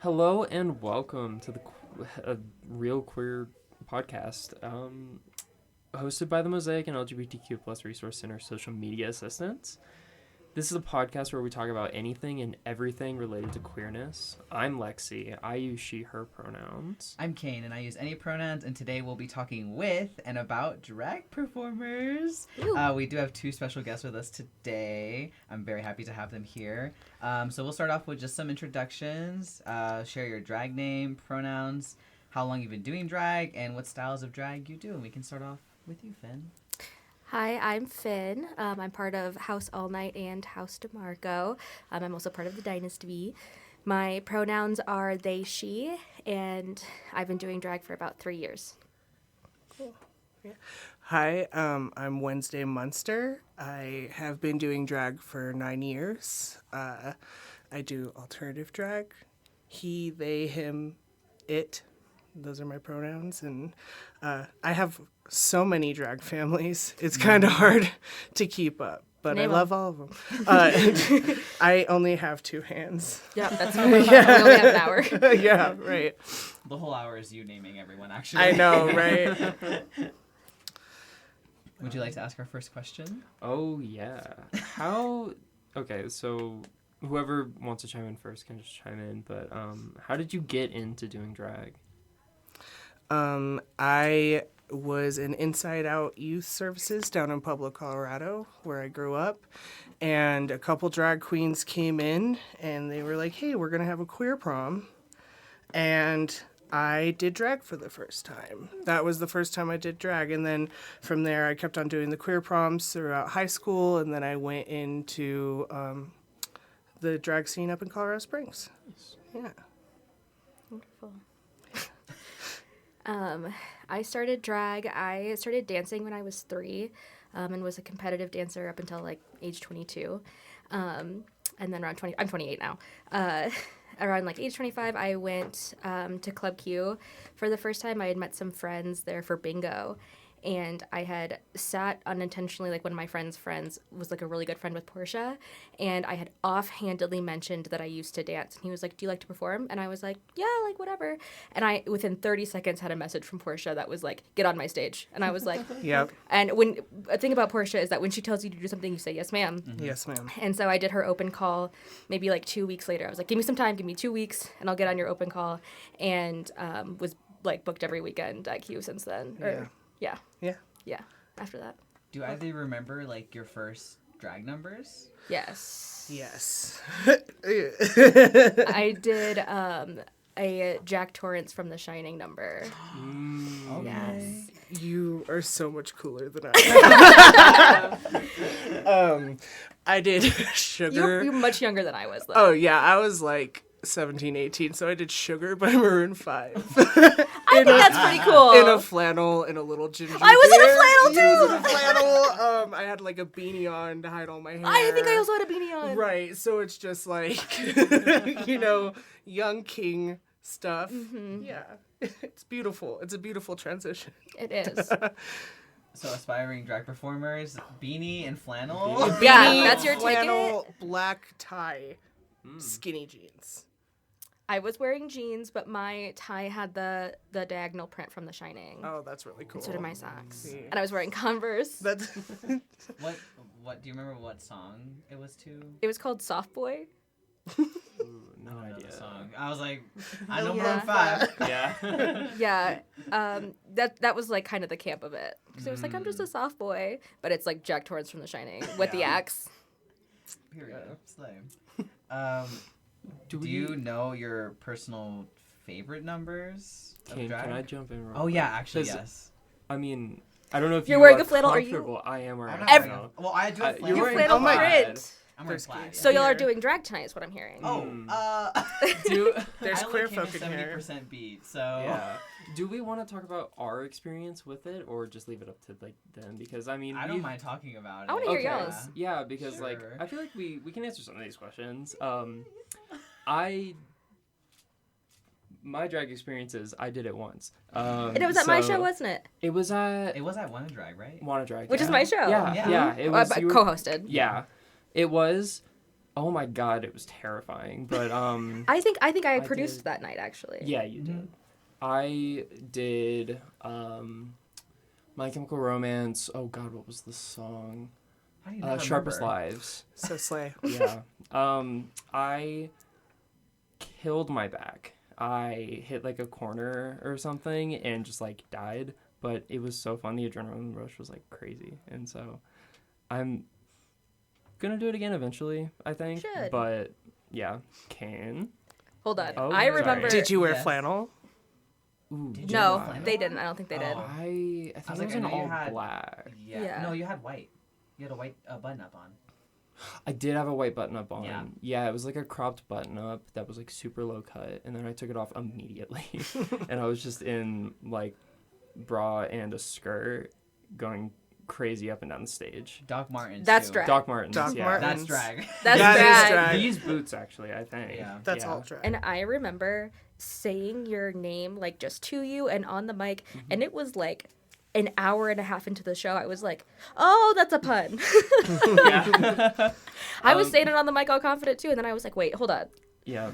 Hello and welcome to the Real Queer podcast, hosted by the Mosaic and LGBTQ plus Resource Center social media assistants. This is a podcast where we talk about anything and everything related to queerness. I'm Lexi. I use she, her pronouns. I'm Kane, and I use any pronouns, and today we'll be talking with and about drag performers. We do have two special guests with us today. I'm very happy to have them here. So we'll start off with just some introductions, share your drag name, pronouns, how long you've been doing drag, and what styles of drag you do. And we can start off with you, Finn. Hi, I'm Finn. I'm part of House All Night and House DeMarco. I'm also part of the Dynasty. My pronouns are they, she, and I've been doing drag for about 3 years. Cool. Yeah. Hi, I'm Wednesday Munster. I have been doing drag for 9 years. I do alternative drag. He, they, him, it. Those are my pronouns. And I have so many drag families. It's kind of hard to keep up, but I love all of them. I only have 2 hands. Yeah, that's we only have an hour. Yeah, right. The whole hour is you naming everyone, actually. I know, right? Would you like to ask our first question? Oh, yeah. Okay, so whoever wants to chime in first can just chime in, but how did you get into doing drag? I was in Inside Out Youth Services down in Pueblo, Colorado, where I grew up. And a couple drag queens came in and they were like, hey, we're going to have a queer prom. And I did drag for the first time. That was the first time I did drag. And then from there, I kept on doing the queer proms throughout high school. And then I went into the drag scene up in Colorado Springs. Yeah. Wonderful. I started drag. I started dancing when I was 3 and was a competitive dancer up until like age 22. And then around 20, I'm 28 now. Around like age 25, I went to Club Q. For the first time, I had met some friends there for bingo. And I had sat unintentionally, like one of my friends' was like a really good friend with Portia. And I had offhandedly mentioned that I used to dance. And he was like, do you like to perform? And I was like, yeah, like whatever. And I, within 30 seconds, had a message from Portia that was like, get on my stage. And I was like, yep. And a thing about Portia is that when she tells you to do something, you say, yes, ma'am. Mm-hmm. Yes, ma'am. And so I did her open call maybe like 2 weeks later. I was like, give me some time, give me 2 weeks, and I'll get on your open call. And was like booked every weekend at Q since then. Yeah. After that. Do either of you remember, like, your first drag numbers? Yes. Yes. I did a Jack Torrance from The Shining number. Okay. Yes. You are so much cooler than I am. I did Sugar. You're much younger than I was, though. Oh, yeah. I was like 17, 18, so I did Sugar by Maroon 5. I think that's pretty cool. In a flannel, in a little ginger I was beard. in a flannel, too! You was in a flannel. I had like a beanie on to hide all my hair. I think I also had a beanie on. Right, so it's just like, young king stuff. Mm-hmm. Yeah, it's beautiful. It's a beautiful transition. It is. So aspiring drag performers, beanie and flannel? Beanie, Yeah, that's your flannel, ticket? black tie, skinny jeans. I was wearing jeans, but my tie had the diagonal print from The Shining. Oh, that's really cool. So did my socks. Yeah. And I was wearing Converse. That's What do you remember what song it was to? It was called Soft Boy. Ooh, no I don't know idea. the song. I was like, I know Yeah. Maroon 5. Yeah. Yeah. That was like kind of the camp of it. Because it was like, I'm just a soft boy. But it's like Jack Torrance from The Shining with the axe. Period. Slay. Do you know your personal favorite numbers of Can drag? I jump in real Oh, quick? yeah, actually, 'Cause, yes. I mean, I don't know if You're you wearing are a flannel, are you? comfortable. I am wearing I'm a not flannel. wearing- Well, I do have You're flannel. wearing flannel oh my print. God. I'm wearing There's plaid. kids. So y'all are Here. doing drag tonight is what I'm hearing. There's I queer like him folk in a here. 70% beat, so... Yeah. Do we want to talk about our experience with it, or just leave it up to like them? Because I mean, I don't mind talking about it. I wanna hear y'all's. Yeah, because like Sure. I feel like we can answer some of these questions. My drag experiences, I did it once. And it was at my show, wasn't it? It was at It was at Wanna Drag, right? Wanna Drag, Which yeah. is my show. Yeah. It was you were- co-hosted. Yeah, it was Oh my god, it was terrifying. But I think I I produced did. that night actually. yeah, you did. I did My Chemical Romance. Oh god, what was the song? How do you not Sharpest remember? Lives. So slay. Yeah. I killed my back. I hit like a corner or something and just like died. But it was so fun. The adrenaline rush was like crazy. And so I'm gonna do it again eventually, I think. Should. But yeah, can. Hold on. Oh, I sorry. remember. Did you wear Yes. flannel? Ooh, Did you No, have flannel they on? didn't. I don't think they did. Oh. I think I was it like, was I an know you all had- black. Yeah. Yeah. No, you had white. You had a white button up on. I did have a white button up on. Yeah. Yeah, it was like a cropped button up that was like super low cut, and then I took it off immediately, and I was just in like bra and a skirt, going crazy up and down the stage. Doc Martens. That's too. drag. Doc Martens. Doc yeah. Martens. That's drag. That's That is drag. drag. These boots actually, I think. Yeah. That's all drag. And I remember saying your name like just to you and on the mic, and it was like an hour and a half into the show. I was like, "Oh, that's a pun." Yeah. I was saying it on the mic all confident too, and then I was like, "Wait, hold on." Yeah.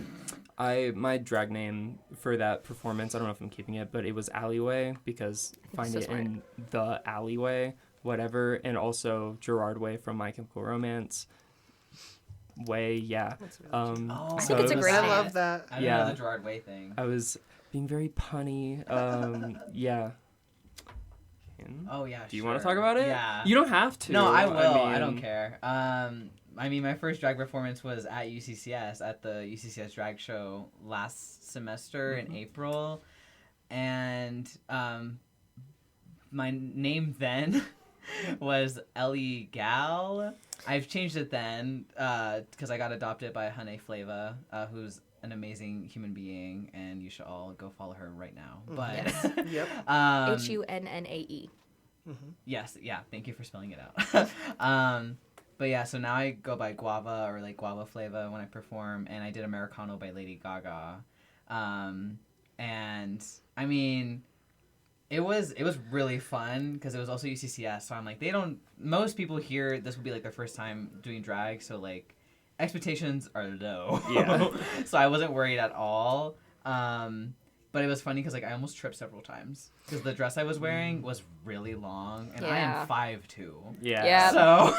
My drag name for that performance, I don't know if I'm keeping it, but it was Alleyway because find so it smart. in the alleyway, whatever, and also Gerard Way from My Chemical Romance. Way, yeah. That's really Oh, I think it's a was- great I name. love that. I don't Yeah. know the Gerard Way thing. I was being very punny. Yeah. Oh yeah. Do you want to talk about it? Yeah. You don't have to. No, I will. I don't mean, care. I mean, my first drag performance was at UCCS at the UCCS drag show last semester in April, and my name then was Ellie Gal. I've changed it then because I got adopted by Hane Flava, who's an amazing human being, and you should all go follow her right now. But Yes. Yep. HUNNAE. yes, yeah. Thank you for spelling it out. But yeah, so now I go by Guava or like Guava Flava when I perform, and I did Americano by Lady Gaga, and I mean, it was really fun because it was also UCCS. So I'm like, most people here this will be like their first time doing drag, so like expectations are low. Yeah. So I wasn't worried at all. But it was funny because like I almost tripped several times because the dress I was wearing was really long, and I Yeah. am 5'2". Yeah. Yeah. So,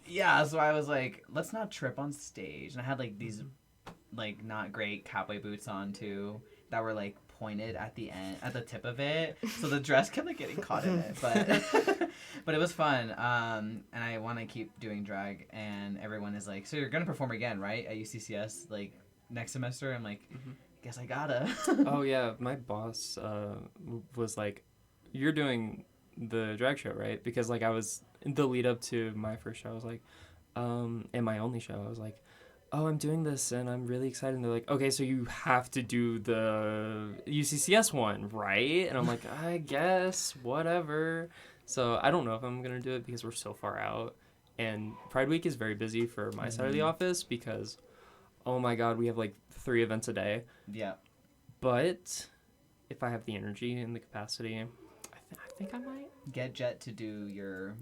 yeah. So I was like, let's not trip on stage, and I had like these, like not great cowboy boots on too that were like pointed at the end, at the tip of it, so the dress kept like getting caught in it. But it was fun. And I want to keep doing drag, and everyone is like, so you're gonna perform again, right, at UCCS like next semester? I'm like, guess I gotta. Oh yeah, my boss was like, "You're doing the drag show, right?" Because like I was the lead up to my first show. I was like, and my only show. I was like, "Oh, I'm doing this, and I'm really excited." And they're like, "Okay, so you have to do the UCCS one, right?" And I'm like, "I guess whatever." So I don't know if I'm gonna do it because we're so far out, and Pride Week is very busy for my side of the office because, oh my God, we have like 3 events a day. Yeah. But if I have the energy and the capacity, I think I might. Get Jet to do your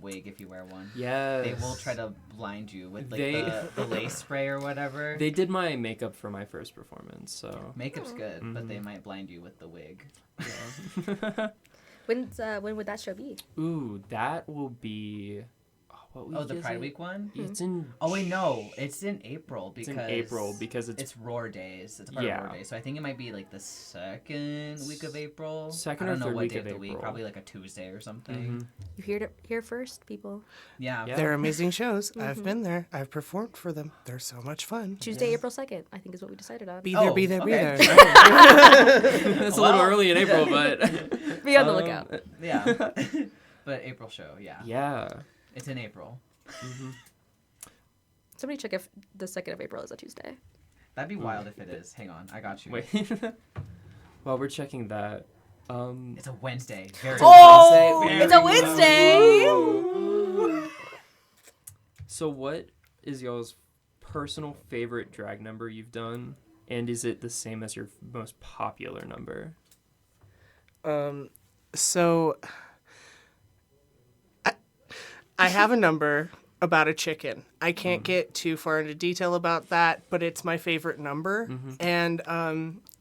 wig if you wear one. Yes. They will try to blind you with like They- the lace spray or whatever. They did my makeup for my first performance, so. Makeup's good, but Mhm. they might blind you with the wig. Yeah. When would that show be? Ooh, that will be. What week Oh, the is Pride it? Week one? It's in. Oh wait, no, it's in April It's because in April because it's Roar Days. It's part Yeah. of Roar Days, so I think it might be like the second week of April. Second I or don't know third what week day of of the week. April. Probably like a Tuesday or something. Mhm. You heard it here first, people. Yeah. Yeah. They're amazing shows. I've been there. I've performed for them. They're so much fun. Tuesday, April 2nd, I think is what we decided on. Be there, Oh, be there, be okay. there. That's a little Well- early in April, but. Be on the lookout. Yeah. But April show, yeah. Yeah. It's in April. hmm Somebody check if the 2nd of April is a Tuesday. That'd be wild if it is. Hang on, I got you. Wait. While we're checking that, It's a Wednesday. Very Oh, Wednesday. it's a Wednesday. So what is y'all's personal favorite drag number you've done? And is it the same as your most popular number? So I have a number about a chicken. I can't get too far into detail about that, but it's my favorite number. And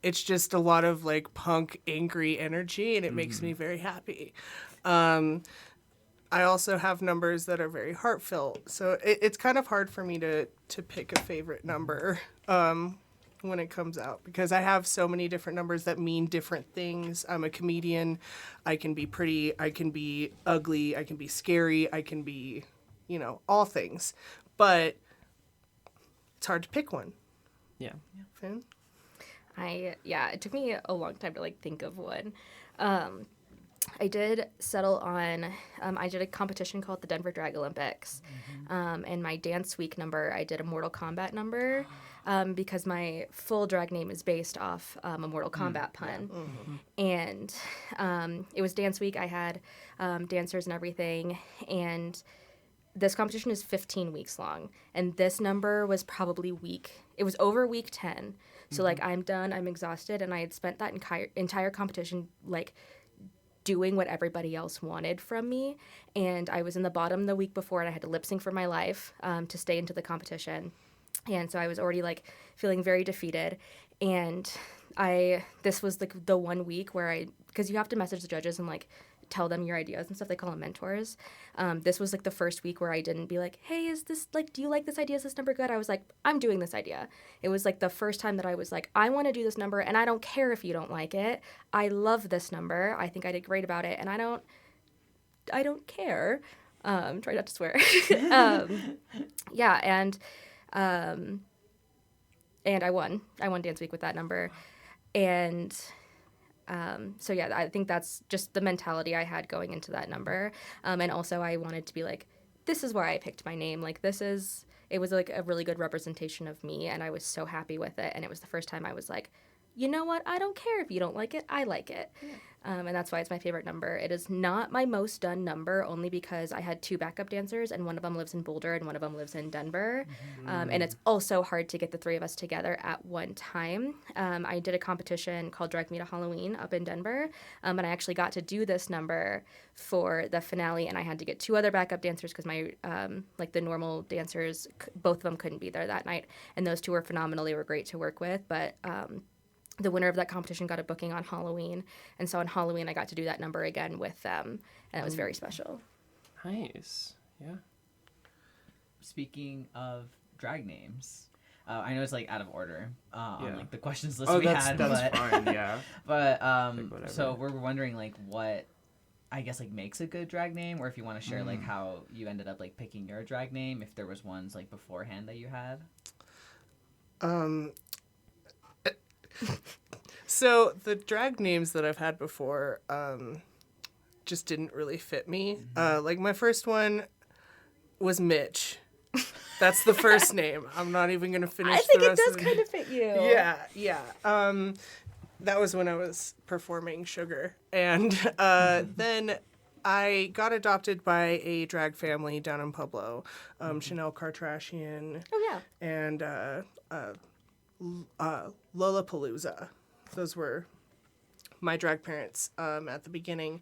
it's just a lot of like punk, angry energy, and it makes me very happy. I also have numbers that are very heartfelt. So it's kind of hard for me to pick a favorite number when it comes out because I have so many different numbers that mean different things. I'm a comedian. I can be pretty. I can be ugly. I can be scary. I can be, all things. But it's hard to pick one. Yeah. Finn? It took me a long time to like think of one. I did settle on, I did a competition called the Denver Drag Olympics. And my dance week number, I did a Mortal Kombat number because my full drag name is based off a Mortal Kombat pun. And it was dance week. I had dancers and everything. And this competition is 15 weeks long. And this number was probably it was over week 10. So like I'm done, I'm exhausted. And I had spent that entire competition like doing what everybody else wanted from me. And I was in the bottom the week before and I had to lip sync for my life to stay into the competition. And so I was already like feeling very defeated. And this was the 1 week where because you have to message the judges and like tell them your ideas and stuff. They call them mentors. This was like the first week where I didn't be like, hey, is this like, do you like this idea? Is this number good? I was like, I'm doing this idea. It was like the first time that I was like, I want to do this number and I don't care if you don't like it. I love this number. I think I did great about it. And I don't care. Try not to swear. And I won dance week with that number. And I think that's just the mentality I had going into that number. And also I wanted to be like, this is why I picked my name. Like it was like a really good representation of me and I was so happy with it. And it was the first time I was like, you know what? I don't care if you don't like it. I like it. Yeah. And that's why it's my favorite number. It is not my most done number only because I had 2 backup dancers and one of them lives in Boulder and one of them lives in Denver. And it's also hard to get the 3 of us together at one time. I did a competition called Drag Me to Halloween up in Denver. And I actually got to do this number for the finale and I had to get 2 other backup dancers because my, the normal dancers, both of them couldn't be there that night. And those 2 were phenomenal. They were great to work with, but the winner of that competition got a booking on Halloween. And so on Halloween, I got to do that number again with them. And it was very special. Nice. Yeah. Speaking of drag names, I know it's like out of order on like the questions list that's but fine, yeah. But so we're wondering like what I guess like makes a good drag name, or if you want to share like how you ended up like picking your drag name, if there was ones like beforehand that you had. So the drag names that I've had before just didn't really fit me. Like my first one was Mitch. That's the first name. I'm not even going to finish I think the rest it does of kind of fit you. Yeah. That was when I was performing Sugar. And then I got adopted by a drag family down in Pueblo. Chanel Kartrashian. Oh, yeah. And Lollapalooza. Those were my drag parents at the beginning.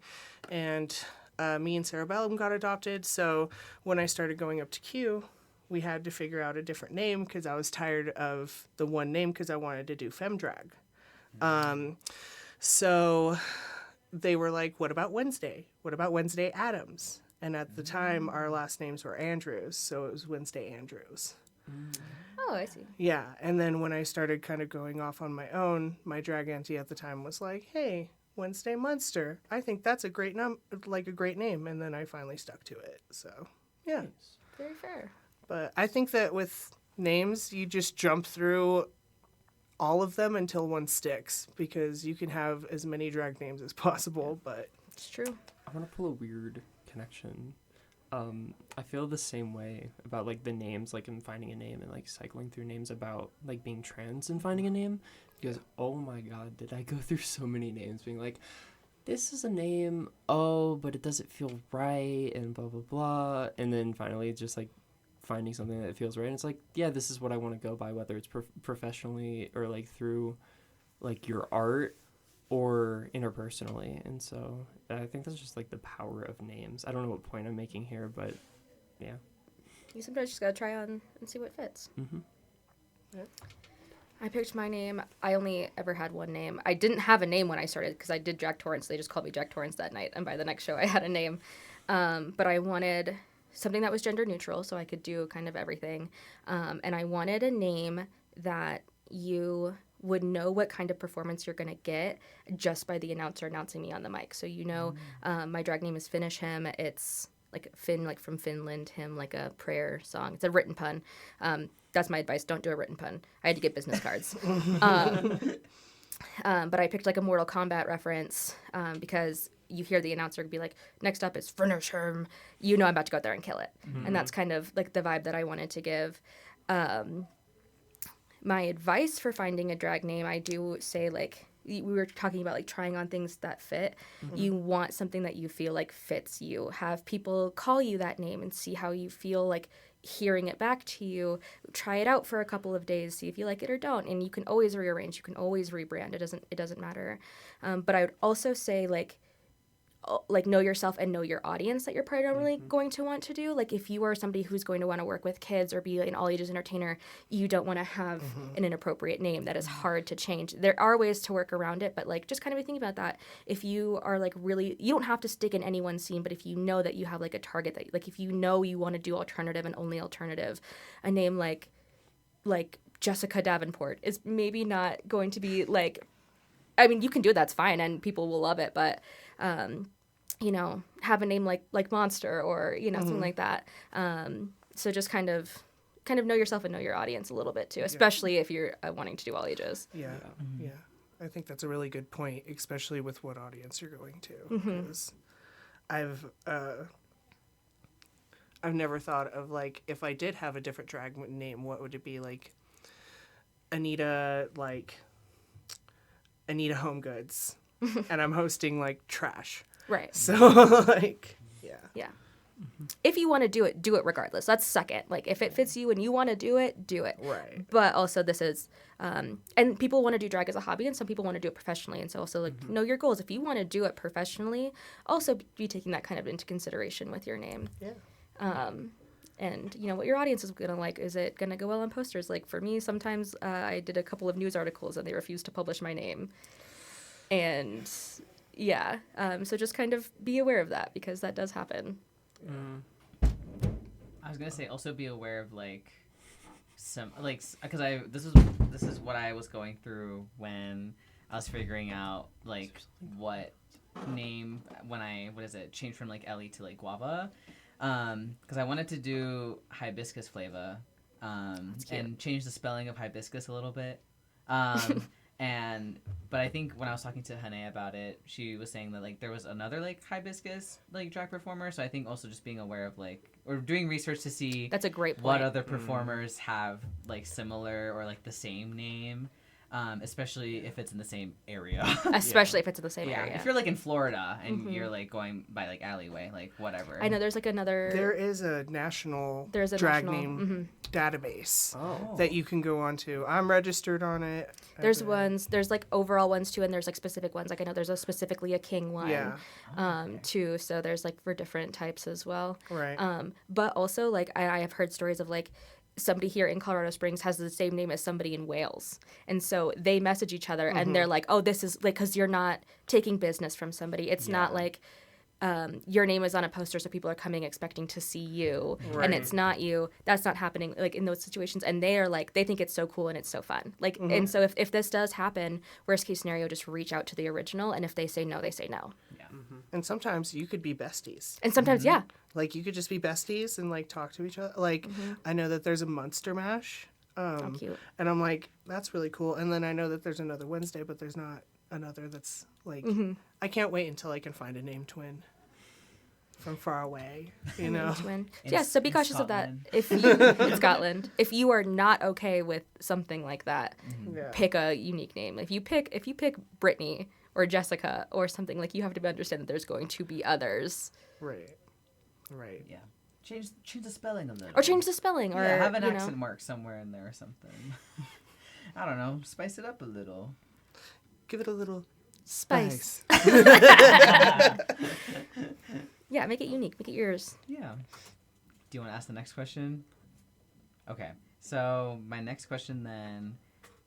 And me and Sarah Bellum got adopted. So when I started going up to Q, we had to figure out a different name because I was tired of the one name because I wanted to do femme drag. So they were like, what about Wednesday? What about Wednesday Adams? And at the time, our last names were Andrews. So it was Wednesday Andrews. Oh, I see. Yeah, and then when I started kind of going off on my own, my drag auntie at the time was like, "Hey, Wednesday Munster. I think that's a great a great name." And then I finally stuck to it. So, yeah. Very fair. But I think that with names, you just jump through all of them until one sticks because you can have as many drag names as possible, but it's true. I want to pull a weird connection. I feel the same way about like the names, like in finding a name and like cycling through names about like being trans and finding a name because oh my god, did I go through so many names being like, this is a name, but it doesn't feel right and blah blah blah, and then finally just like finding something that feels right and it's like, yeah, this is what I want to go by, whether it's professionally or like through like your art or interpersonally. And so I think that's just like the power of names. I don't know what point I'm making here, but yeah. you sometimes just gotta try on and see what fits. Mm-hmm. Yep. I picked my name. I only ever had one name. I didn't have a name when I started because I did Jack Torrance. They just called me Jack Torrance that night, and by the next show I had a name. But I wanted something that was gender neutral so I could do kind of everything. And I wanted a name that you would know what kind of performance you're going to get just by the announcer announcing me on the mic. So my drag name is Finish Him. It's like Finn, like from Finland, him, like a prayer song. It's a written pun. That's my advice. Don't do a written pun. I had to get business cards. But I picked like a Mortal Kombat reference because you hear the announcer be like, next up is Finish Him. You know I'm about to go out there and kill it. Mm-hmm. And that's kind of like the vibe that I wanted to give. My advice for finding a drag name, I do say, like, we were talking about, like, trying on things that fit. Mm-hmm. You want something that you feel like fits you. Have people call you that name and see how you feel, like, hearing it back to you. Try it out for a couple of days, see if you like it or don't. And you can always rearrange. You can always rebrand. It doesn't matter. But I would also say, like, know yourself and know your audience that you're primarily going to want to do. Like, if you are somebody who's going to want to work with kids or be an all-ages entertainer, you don't want to have an inappropriate name that is hard to change. There are ways to work around it, but, like, just kind of think about that. If you are, like, really, you don't have to stick in any one scene, but if you know that you have, like, a target that, like, if you know you want to do alternative and only alternative, a name like Jessica Davenport is maybe not going to be, like, I mean, you can do it, that's fine, and people will love it, but, have a name like Munster or, something like that. So just kind of know yourself and know your audience a little bit too, especially if you're wanting to do all ages. Yeah. I think that's a really good point, especially with what audience you're going to. Because I've never thought of, like, if I did have a different drag name, what would it be? Like Anita Home Goods, and I'm hosting, like, trash. Right. So, like, yeah. Yeah. Mm-hmm. If you want to do it regardless. That's second. Like, if it fits you and you want to do it. Right. But also this is, and people want to do drag as a hobby, and some people want to do it professionally. And so also, like, know your goals. If you want to do it professionally, also be taking that kind of into consideration with your name. Yeah. And, what your audience is going to like. Is it going to go well on posters? Like, for me, sometimes I did a couple of news articles and they refused to publish my name. And, yeah. So just kind of be aware of that because that does happen. I was going to say also be aware of, like, some, like, because this is what I was going through when I was figuring out, like, what name when I, changed from, like, Ellie to, like, Guava. Because I wanted to do hibiscus flavor, and change the spelling of hibiscus a little bit. But I think when I was talking to Hane about it, she was saying that, like, there was another, like, hibiscus, like, drag performer. So I think also just being aware of, like, or doing research to see that's a great point. What other performers have, like, similar or, like, the same name. Especially if it's in the same area. Especially if it's in the same area. If you're, like, in Florida and you're, like, going by, like, alleyway, like, whatever. I know there's, like, another... There is a national drag name database that you can go onto. I'm registered on it. There's like, overall ones, too, and there's, like, specific ones. Like, I know there's specifically a king one, too. So there's, like, for different types as well. Right. But also, like, I have heard stories of, like, somebody here in Colorado Springs has the same name as somebody in Wales. And so they message each other and they're like, oh, this is like, because you're not taking business from somebody. It's not like your name is on a poster so people are coming expecting to see you and it's not you. That's not happening like in those situations. And they are like, they think it's so cool and it's so fun. Like, and so if this does happen, worst case scenario, just reach out to the original. And if they say no, they say no. Yeah. And sometimes you could be besties. And sometimes, Like, you could just be besties and, like, talk to each other. Like, I know that there's a Munster mash. How cute. And I'm like, that's really cool. And then I know that there's another Wednesday, but there's not another that's, like, I can't wait until I can find a name twin from far away, you know? Twin. So be cautious of that. If you, in Scotland. If you are not okay with something like that, pick a unique name. If you pick Brittany or Jessica or something, like, you have to understand that there's going to be others. Right. Yeah. Change the spelling a little. Or change the spelling. Or have an accent mark somewhere in there or something. I don't know. Spice it up a little. Give it a little spice. Yeah, make it unique. Make it yours. Yeah. Do you want to ask the next question? Okay. So my next question then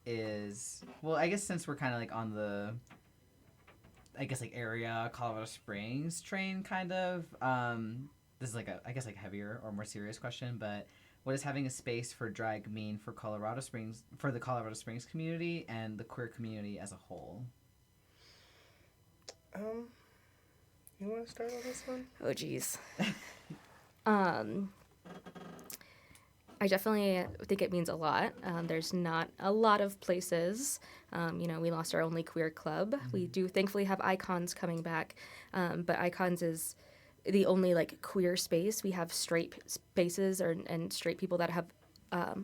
is, well, I guess since we're kind of like on the, I guess like area Colorado Springs train kind of, this is like a, I guess like heavier or more serious question, but what does having a space for drag mean for Colorado Springs, for the Colorado Springs community and the queer community as a whole? You want to start on this one? Oh, geez. I definitely think it means a lot. There's not a lot of places. We lost our only queer club. We do thankfully have Icons coming back, but Icons is the only like queer space. We have straight spaces and straight people that have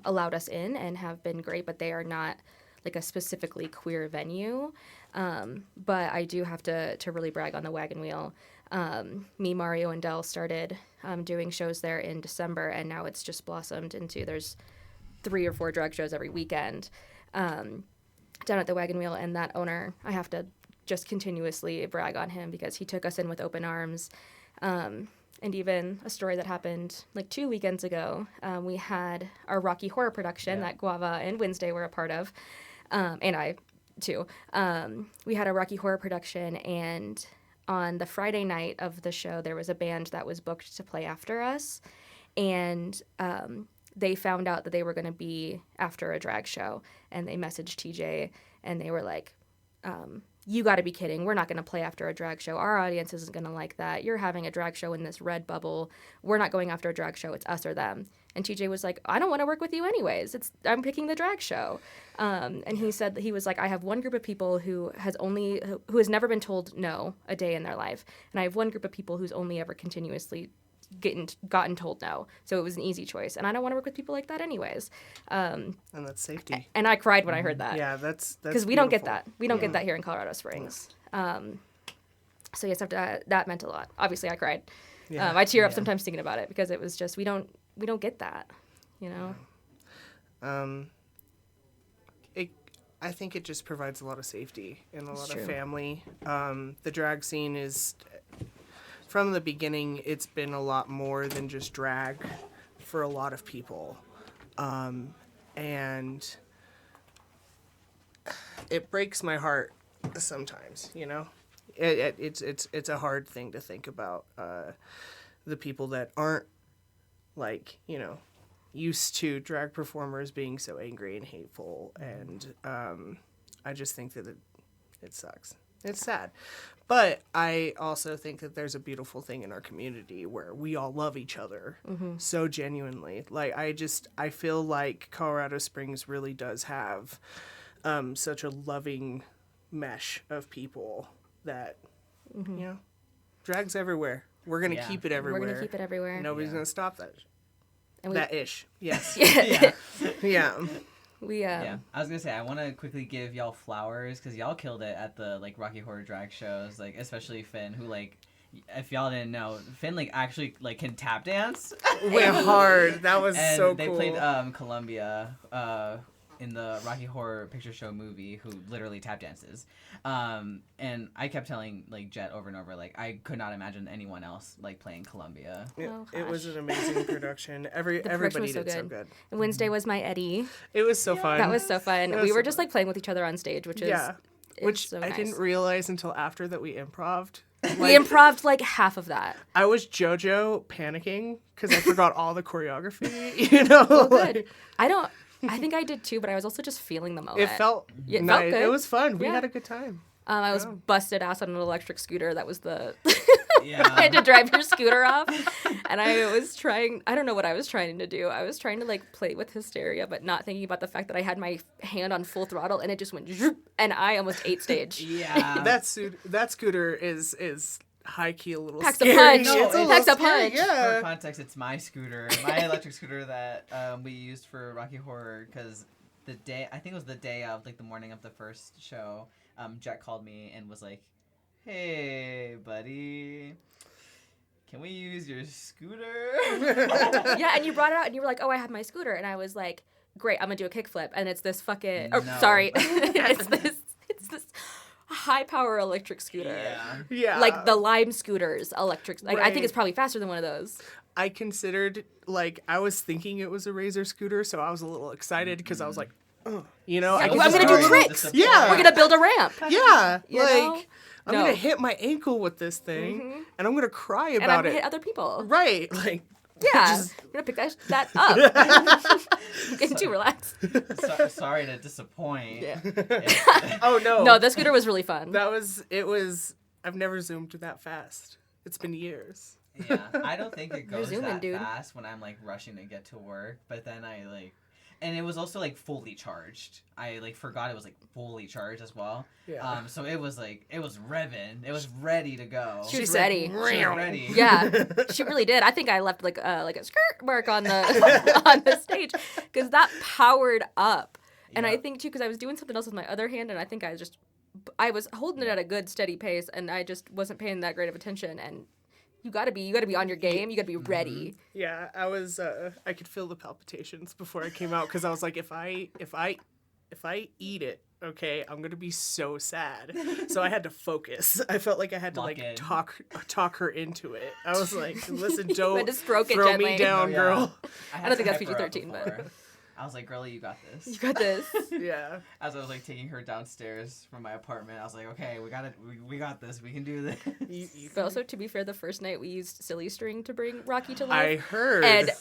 allowed us in and have been great, but they are not like a specifically queer venue. But I do have to really brag on the Wagon Wheel. Me, Mario, and Del started doing shows there in December, and now it's just blossomed into there's 3 or 4 drag shows every weekend down at the Wagon Wheel. And that owner, I have to just continuously brag on him because he took us in with open arms. And even a story that happened like 2 weekends ago, we had our Rocky Horror production that Guava and Wednesday were a part of, and I too. We had a Rocky Horror production, and on the Friday night of the show, there was a band that was booked to play after us, and they found out that they were going to be after a drag show, and they messaged TJ, and they were like, you got to be kidding. We're not going to play after a drag show. Our audience isn't going to like that. You're having a drag show in this red bubble. We're not going after a drag show. It's us or them. And TJ was like, I don't want to work with you anyways. I'm picking the drag show. And he said that he was like, I have one group of people who has never been told no a day in their life. And I have one group of people who's only ever continuously gotten told no. So it was an easy choice. And I don't want to work with people like that anywaes. And that's safety. And I cried when I heard that. Yeah, that's because we don't get that. We don't get that here in Colorado Springs. So yes, that meant a lot. Obviously, I cried. Yeah. I tear up sometimes thinking about it because it was just we don't get that, you know. I think it just provides a lot of safety and a lot of family. The drag scene is, from the beginning, it's been a lot more than just drag for a lot of people. And it breaks my heart sometimes, you know? It's a hard thing to think about. The people that aren't, like, you know, used to drag performers being so angry and hateful, and I just think that it sucks. It's sad. But I also think that there's a beautiful thing in our community where we all love each other so genuinely. Like, I feel like Colorado Springs really does have such a loving mesh of people that, you know, drag's everywhere. We're going to keep it everywhere. We're going to keep it everywhere. Nobody's going to stop that. And That ish. Yes. Yeah. Yeah. Yeah, I was gonna say I want to quickly give y'all flowers because y'all killed it at the like Rocky Horror drag shows, like especially Finn, who like, if y'all didn't know, Finn like actually like can tap dance. Went hard. That was and so cool. they played Columbia in the Rocky Horror Picture Show movie, who literally tap dances. And I kept telling like Jet over and over, like I could not imagine anyone else like playing Columbia. It was an amazing production. Everybody did so good. And Wednesday was my Eddie. It was so fun. That was so fun. We were just like playing with each other on stage, which is which so I nice. didn't realize until after that we improv'd. We improv'd like half of that. I was JoJo panicking because I forgot all the choreography. You know, Well, good. I think I did too, but I was also just feeling the moment. It felt It nice. felt good. It was fun. We Yeah. had a good time. I was busted ass on an electric scooter. That was the. Yeah. I had to drive your scooter off, and I was trying. I don't know what I was trying to do. I was trying to like play with hysteria, but not thinking about the fact that I had my hand on full throttle, and it just went, zoop, and I almost ate stage. Yeah. That scooter is high key a little Packs a scary. punch. No, It's a it little packs a scary, punch. Yeah. For context, it's my scooter, my electric scooter that we used for Rocky Horror because the day, I think it was the day of, like the morning of the first show, Jet called me and was like, hey, buddy, can we use your scooter? Yeah, and you brought it out, and you were like, "Oh, I have my scooter," and I was like, "Great, I'm gonna do a kickflip," and it's this fucking. No. Sorry, it's this high power electric scooter. Yeah. Like the Lime scooters electric. Like I think Right. it's probably faster than one of those. I considered, like, I was thinking it was a Razor scooter, so I was a little excited because I was like, oh, you know, I I'm can gonna just do a little- tricks. Yeah. We're gonna build a ramp. Yeah, You like, know? I'm No. gonna hit my ankle with this thing, and I'm gonna cry And I'm about gonna it. hit other people. Right, like, Yeah. just- I'm gonna pick that up. I'm getting too relaxed. Sorry to disappoint. Yeah. oh no. No, the scooter was really fun. I've never zoomed that fast. It's been years. Yeah, I don't think it goes zooming, that dude. fast when I'm like rushing to get to work, but then I like, and it was also like fully charged. I like forgot it was like fully charged as well. Yeah. So it was revving. It was ready to go. She was She's like, ready. She was ready. Yeah, she really did. I think I left like a skirt mark on the on the stage because that powered up. And I Yep. think too because I was doing something else with my other hand, and I think I was holding it at a good steady pace, and I just wasn't paying that great of attention. And you gotta be on your game. You gotta be ready. Yeah, I was. I could feel the palpitations before I came out because I was like, if I eat it, okay, I'm gonna be so sad. So I had to focus. I felt like I had to Lock like in. talk her into it. I was like, listen, don't had to stroke it throw gently. me down, Oh, yeah. girl. had I don't think to that's hype her up PG-13, but- before. I was like, girlie, you got this. You got this. Yeah. As I was like taking her downstairs from my apartment, I was like, okay, we got it. We got this. We can do this. But also, to be fair, the first night we used silly string to bring Rocky to I life. heard. And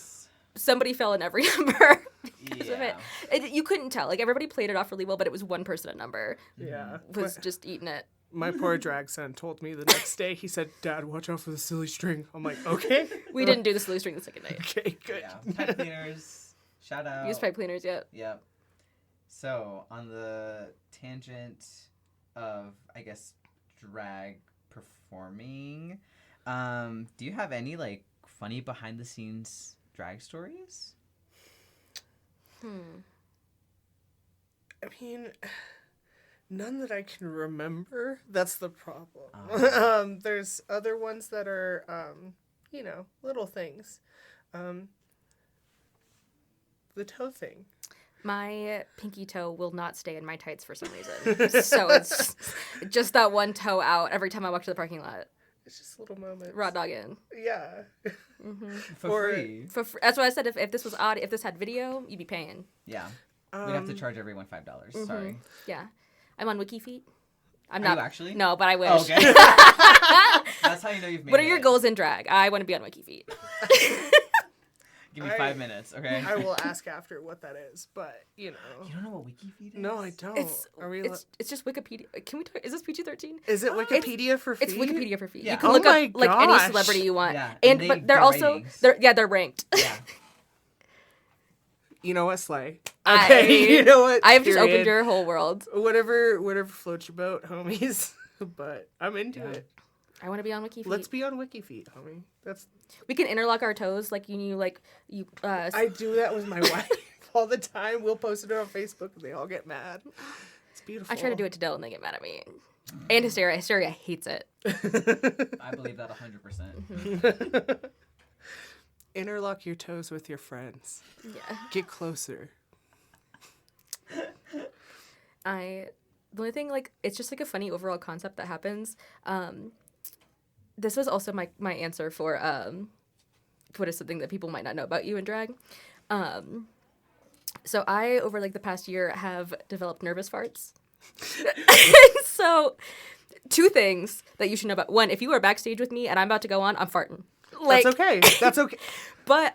somebody fell in every number because of Yeah. it. You couldn't tell. Like everybody played it off really well, but it was one person a number yeah. was just eating it. My poor drag son told me the next day. He said, "Dad, watch out for the silly string." I'm like, okay. We didn't do the silly string the second night. Okay, good. Yeah. Pipe cleaners. Shout out. Use pipe cleaners yet? Yep. So, on the tangent of, I guess, drag performing, do you have any, like, funny behind-the-scenes drag stories? I mean, none that I can remember. That's the problem. There's other ones that are, little things. The toe thing. My pinky toe will not stay in my tights for some reason. So it's just that one toe out every time I walk to the parking lot. It's just little moments. Raw dog in. Yeah. For Or- free. That's what I said. If this was odd, if this had video, you'd be paying. Yeah. We'd have to charge everyone $5. Sorry. Yeah. I'm on WikiFeet. I'm Are not you actually? No, but I wish. Oh, okay. That's how you know you've made What are it. your goals in drag? I want to be on WikiFeet. Give me 5 minutes, okay? I will ask after what that is, but, You don't know what WikiFeed is? No, I don't. Are we? It's just Wikipedia. Can we talk? Is this PG-13? Is it Wikipedia for feet? It's Wikipedia for feet. Yeah. You can Oh look my up like any gosh. celebrity you want. Yeah, And and but they're their also ratings. they're ranked. Yeah. You know what, Slay? I- Okay, you know what? I have just opened period. your whole world. Whatever floats your boat, homies. But I'm into Yeah. it. I want to be on WikiFeet. Let's be on WikiFeet, homie. We can interlock our toes like you I do that with my wife all the time. We'll post it on Facebook and they all get mad. It's beautiful. I try to do it to Dell and they get mad at me. And Hysteria. Hysteria hates it. I believe that 100%. Interlock your toes with your friends. Yeah. Get closer. The only thing, like, it's just like a funny overall concept that happens. This was also my answer for what is something that people might not know about you in drag. So I, over like the past year, have developed nervous farts. So, two things that you should know about. One, if you are backstage with me and I'm about to go on, I'm farting. Like, That's okay. That's okay. but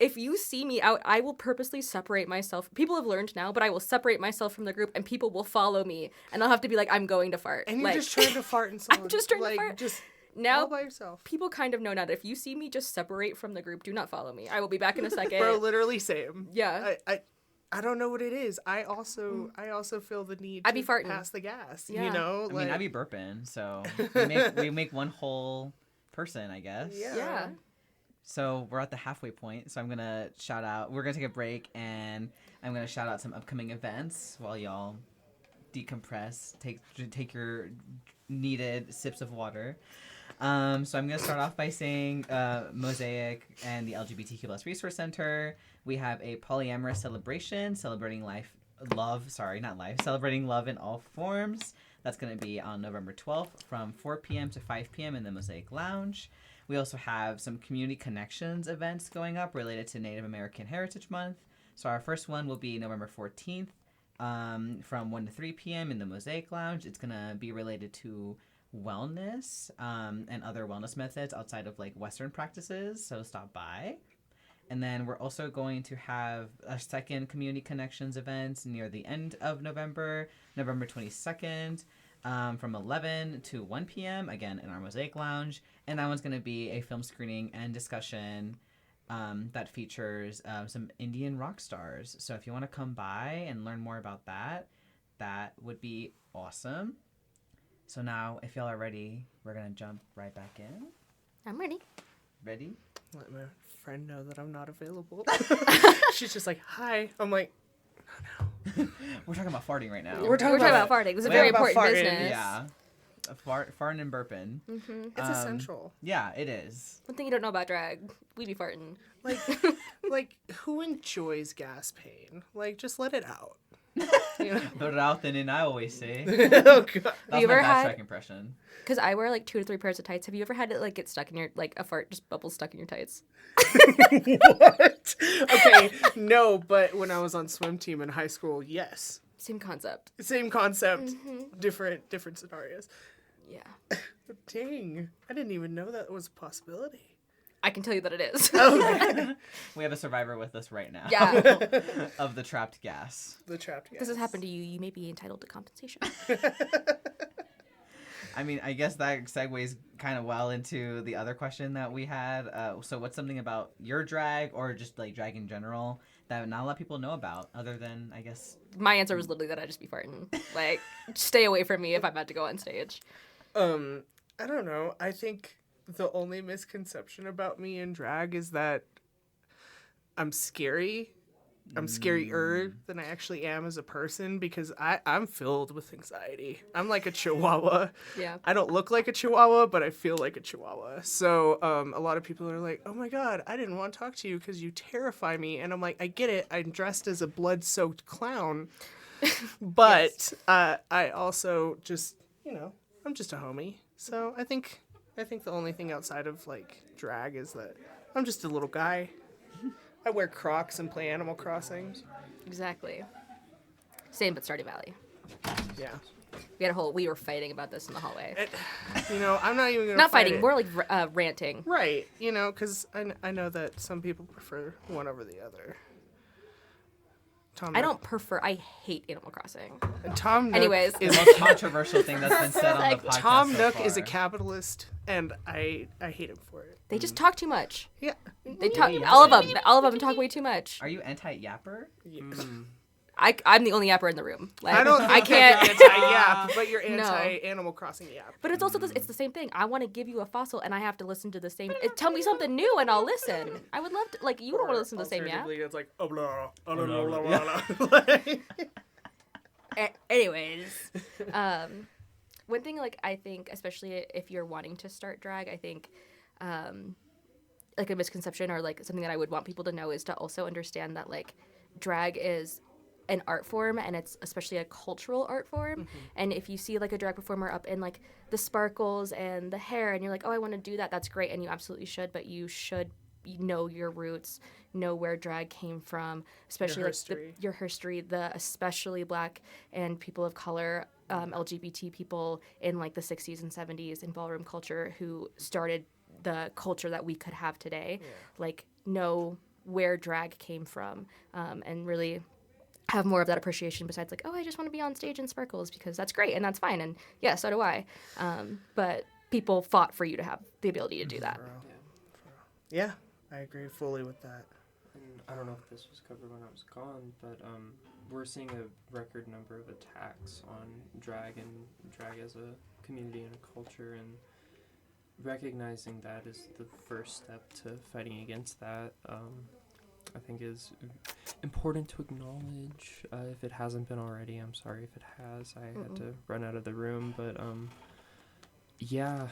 if you see me out, I will purposely separate myself. People have learned now, but I will separate myself from the group and people will follow me. And I'll have to be like, I'm going to fart. And you're like, just trying to fart in someone. I'm just trying to fart. Just now, all by yourself. people kind of know now that if you see me just separate from the group, do not follow me. I will be back in a second. Bro, literally same. Yeah. I don't know what it is. I also feel the need I to be farting. pass the gas. Yeah. You know? I mean, I be burping, so we make one whole person, I guess. Yeah. So we're at the halfway point, so I'm going to shout out. We're going to take a break, and I'm going to shout out some upcoming events while y'all decompress, take your needed sips of water. So I'm going to start off by saying Mosaic and the LGBTQ+ Resource Center. We have a polyamorous celebration celebrating life Celebrating Love in All Forms. That's going to be on November 12th from 4 p.m. to 5 p.m. in the Mosaic Lounge. We also have some community connections events going up related to Native American Heritage Month. So our first one will be November 14th from 1 to 3 p.m. in the Mosaic Lounge. It's going to be related to wellness and other wellness methods outside of like Western practices. So stop by. And then we're also going to have a second Community Connections event near the end of November, November 22nd, from 11 to 1 p.m., again, in our Mosaic Lounge. And that one's going to be a film screening and discussion that features some Indian rock stars. So if you want to come by and learn more about that, that would be awesome. So now, if y'all are ready, we're going to jump right back in. I'm ready. Ready? Let my friend know that I'm not available. She's just like, hi. I'm like, no. We're talking about farting right now. We're talking about farting. It's a very important business. Yeah. Farting and burping. Mm-hmm. It's essential. Yeah, it is. One thing you don't know about drag, we be farting. Like, who enjoys gas pain? Like, just let it out. You know? Let it out, then I always say. Oh, God. That's you my ever backtrack impression. Because I wear like 2 to 3 pairs of tights. Have you ever had it like get stuck in your, like a fart just bubbles stuck in your tights? What? Okay, no, but when I was on swim team in high school, yes. Same concept. Same concept, different scenarios. Yeah. Dang, I didn't even know that was a possibility. I can tell you that it is. We have a survivor with us right now. Yeah. Of the trapped gas. The trapped gas. If this has happened to you, you may be entitled to compensation. I mean, I guess that segues kind of well into the other question that we had. So what's something about your drag or just like drag in general that not a lot of people know about other than, I guess... My answer was literally that I'd just be farting. Like, stay away from me if I'm about to go on stage. I don't know. I think the only misconception about me in drag is that I'm scary. I'm scarier than I actually am as a person because I'm filled with anxiety. I'm like a chihuahua. Yeah. I don't look like a chihuahua, but I feel like a chihuahua. So a lot of people are like, oh my God, I didn't want to talk to you because you terrify me. And I'm like, I get it. I'm dressed as a blood-soaked clown. But I also just, I'm just a homie. So I think the only thing outside of like drag is that I'm just a little guy. I wear Crocs and play Animal Crossing. Exactly. Same but Stardew Valley. Yeah. We were fighting about this in the hallway. I'm not even gonna Not fight fighting, it. more like ranting. Right, because I know that some people prefer one over the other. I don't prefer. I hate Animal Crossing. Tom Nook Anyways. The most controversial thing that's been said on the podcast Tom so Nook far. is a capitalist, and I hate him for it. They just talk too much. Yeah. They talk. All of them talk way too much. Are you anti-yapper? I'm the only yapper in the room. Like, I don't think I can't. that you're anti-yap, but you're No. anti-Animal Crossing yap. But it's also it's the same thing. I want to give you a fossil, and I have to listen to the same. Tell me something new, and I'll listen. I would love to. Like, you don't want to listen to the same yap. It's like, oh, blah, blah, blah, blah, blah. Anyways, one thing, like, I think, especially if you're wanting to start drag, I think, like, a misconception or, like, something that I would want people to know is to also understand that, like, drag is an art form, and it's especially a cultural art form. Mm-hmm. And if you see, like, a drag performer up in, like, the sparkles and the hair, and you're like, oh, I want to do that, that's great, and you absolutely should, but you should know your roots, know where drag came from, especially your history, the especially Black and people of color, LGBT people in like the 60s and 70s in ballroom culture who started the culture that we could have today. Yeah. Like, know where drag came from, and really have more of that appreciation besides like, oh, I just want to be on stage in sparkles, because that's great and that's fine, and yeah, so do I. But people fought for you to have the ability to do that. Yeah, I agree fully with that. And I don't know if this was covered when I was gone, but we're seeing a record number of attacks on drag and drag as a community and a culture, and recognizing that is the first step to fighting against that. I think is important to acknowledge. If it hasn't been already, I'm sorry if it has. I had to run out of the room, but yeah.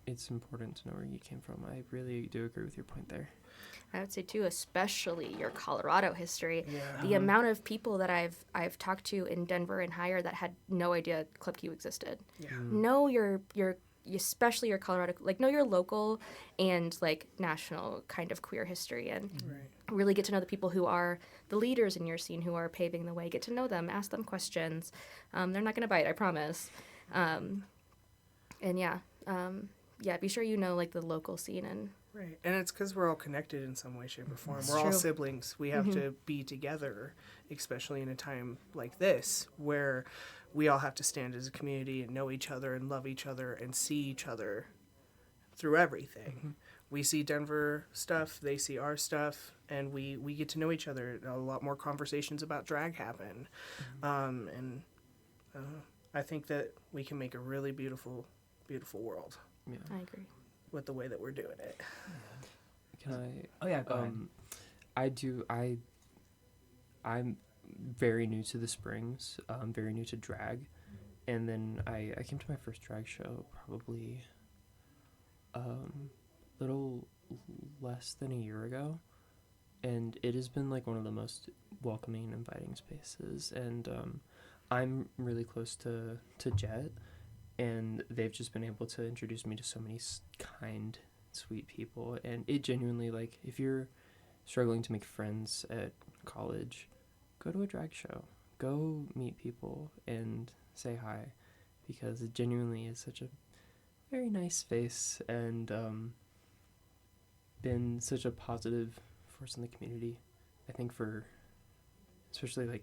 It's important to know where you came from. I really do agree with your point there. I would say too, especially your Colorado history. Yeah. The amount of people that I've talked to in Denver and higher that had no idea Club Q existed. Yeah. Know your especially your Colorado, like know your local and like national kind of queer history, and Right. really get to know the people who are the leaders in your scene, who are paving the way. Get to know them, ask them questions. They're not going to bite, I promise. And yeah, be sure you know like the local scene. And Right. And it's because we're all connected in some way, shape, or form. That's We're all true. siblings. We have to be together, especially in a time like this where we all have to stand as a community and know each other and love each other and see each other through everything. We see Denver stuff, they see our stuff, and we get to know each other. A lot more conversations about drag happen. I think that we can make a really beautiful, beautiful world Yeah. I agree. with the way that we're doing it. Can I? Oh yeah, go ahead. I'm very new to the Springs. I'm very new to drag, and then I came to my first drag show probably little less than a year ago, and it has been like one of the most welcoming and inviting spaces. And I'm really close to Jet, and they've just been able to introduce me to so many kind, sweet people. And it genuinely, like, if you're struggling to make friends at college, go to a drag show, go meet people and say hi, because it genuinely is such a very nice space, and been such a positive force in the community. I think especially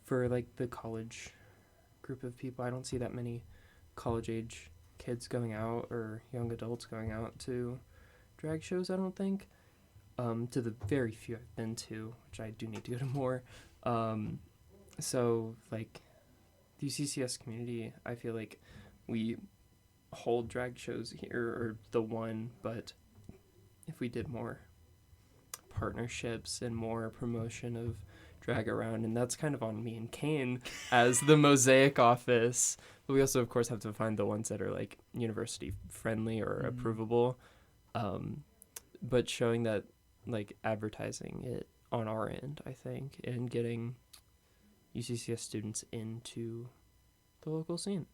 for the college group of people, I don't see that many college age kids going out or young adults going out to drag shows, I don't think. To the very few I've been to, which I do need to go to more. So like the UCCS community, I feel like we hold drag shows here, or the one, but if we did more partnerships and more promotion of drag around, and that's kind of on me and Kane as the Mosaic office, but we also of course have to find the ones that are like university friendly or approvable, but showing that, like, advertising it on our end, I think, and getting UCCS students into the local scene.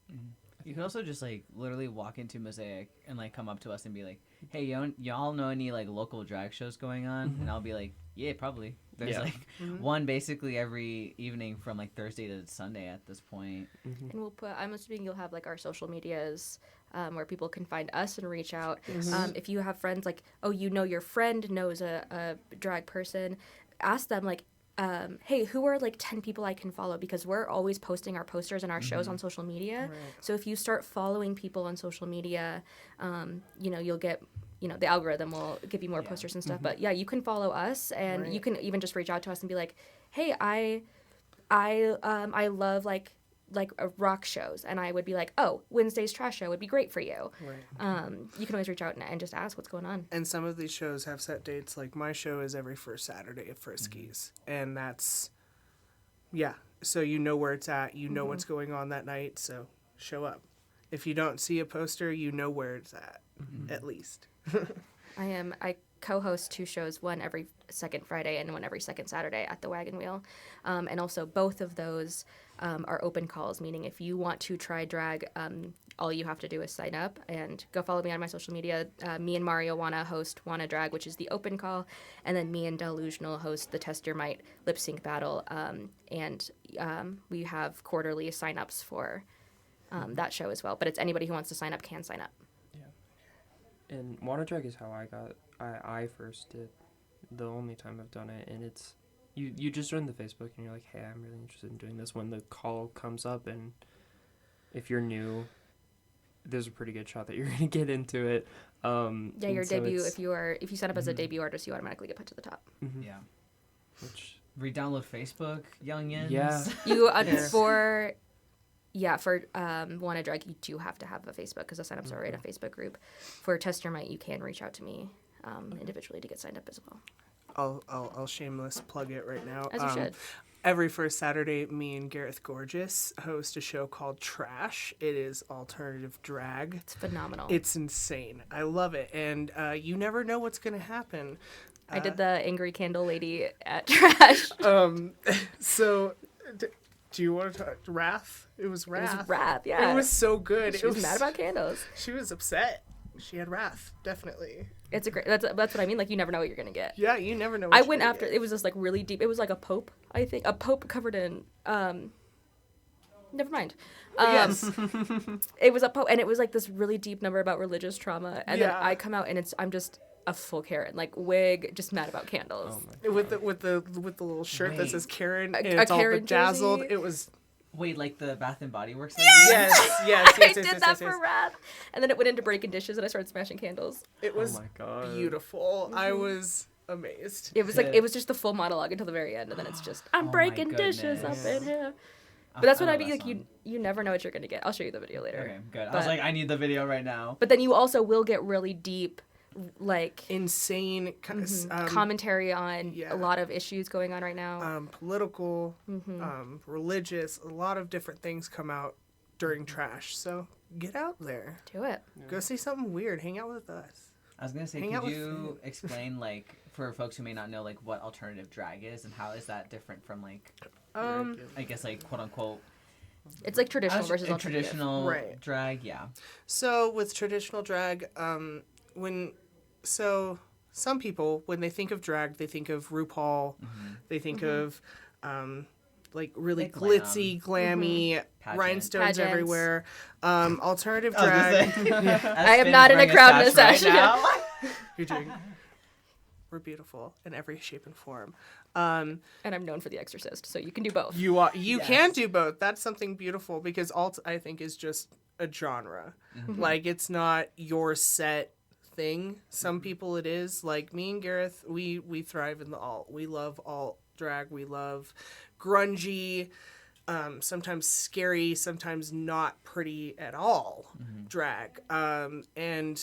You can also just like literally walk into Mosaic and like come up to us and be like, "Hey, y'all know any like local drag shows going on?" And I'll be like, "Yeah, probably." There's Yeah. like one basically every evening from like Thursday to Sunday at this point. And we'll put, I'm assuming you'll have like our social medias where people can find us and reach out. If you have friends, like, oh, you know your friend knows a drag person, ask them like, hey, who are like 10 people I can follow? Because we're always posting our posters and our shows on social media. Right. So if you start following people on social media, you'll get, the algorithm will give you more posters and stuff. But yeah, you can follow us, and you can even just reach out to us and be like, hey, I love like rock shows, and I would be like, oh, Wednesday's trash show would be great for you. Right. You can always reach out and just ask what's going on. And some of these shows have set dates. Like my show is every first Saturday at Friskies, and that's, yeah. So you know where it's at. You know what's going on that night. So show up. If you don't see a poster, you know where it's at least. I co-host 2 shows, one every second Friday and one every second Saturday at the Wagon Wheel. And also both of those are open calls, meaning if you want to try drag, all you have to do is sign up and go follow me on my social media. Me and Mario Wanna host Wanna Drag, which is the open call, and then me and Delusional host the Test Your Might lip sync battle. And we have quarterly sign-ups for that show as well. But it's anybody who wants to sign up can sign up. And Wanna Drag is how I first did, the only time I've done it, and it's you just join the Facebook and you're like, hey, I'm really interested in doing this. When the call comes up, and if you're new, there's a pretty good shot that you're gonna get into it. Yeah, your debut, if you sign up as a debut artist, you automatically get put to the top. Yeah. Which Re-download Facebook, youngins. Yeah. You for Wanna Drag, you do have to have a Facebook because the signups are in a Facebook group. For Test Your Might, you can reach out to me individually to get signed up as well. I'll shameless plug it right now. As you should. every first Saturday, me and Gareth Gorgeous host a show called Trash. It is alternative drag. It's phenomenal. It's insane. I love it. And you never know what's going to happen. I did the angry candle lady at Trash. So, do you want to talk Wrath? It was Wrath. It was Wrath, yeah. It was so good. She was mad about candles. She was upset. She had wrath, definitely. It's a great. That's what I mean. Like, you never know what you're gonna get. Yeah, you never know. I went after. It was just like really deep. It was like a pope. I think a pope covered in. Never mind. Yes. It was a pope, and it was like this really deep number about religious trauma. And then Yeah. I come out, and I'm just a full Karen, like wig, just mad about candles. Oh with the little shirt that Wait. says Karen, A and it's all Karen bedazzled. jersey? It was. Wait, like the Bath and Body Works? I did that for Wrath, and then it went into breaking dishes, and I started smashing candles. It was my God. beautiful. I was amazed. It was like it was just the full monologue until the very end, and then it's just I'm my breaking dishes up goodness. in here. But that's what I love mean. that Like song. you never know what you're gonna get. I'll show you the video later. Okay, good. I But- was like, I need the video right now. But then you also will get really deep, like Insane commentary on yeah. a lot of issues going on right now. political, religious, a lot of different things come out during Trash. So get out there. Do it. Go see something weird. Hang out with us. I was gonna say, Hang out could with you explain, like, for folks who may not know, like, what alternative drag is and how is that different from, like, I guess, like, quote unquote, It's like traditional versus a alternative. traditional Right. drag? Yeah. So with traditional drag, some people, when they think of drag, they think of RuPaul. They think of like really Like glam. glitzy, glammy, Pageant. rhinestones Pageants. everywhere. Alternative I was drag. gonna say, I am not in a crown in a sash. You're doing. We're beautiful in every shape and form. Um, And I'm known for The Exorcist, so you can do both. you are. You Yes. can do both. That's something beautiful because alt, I think, is just a genre. Like it's not your set thing. Some people it is. Like me and Gareth, we thrive in the alt. We love alt drag. We love grungy, sometimes scary, sometimes not pretty at all drag. And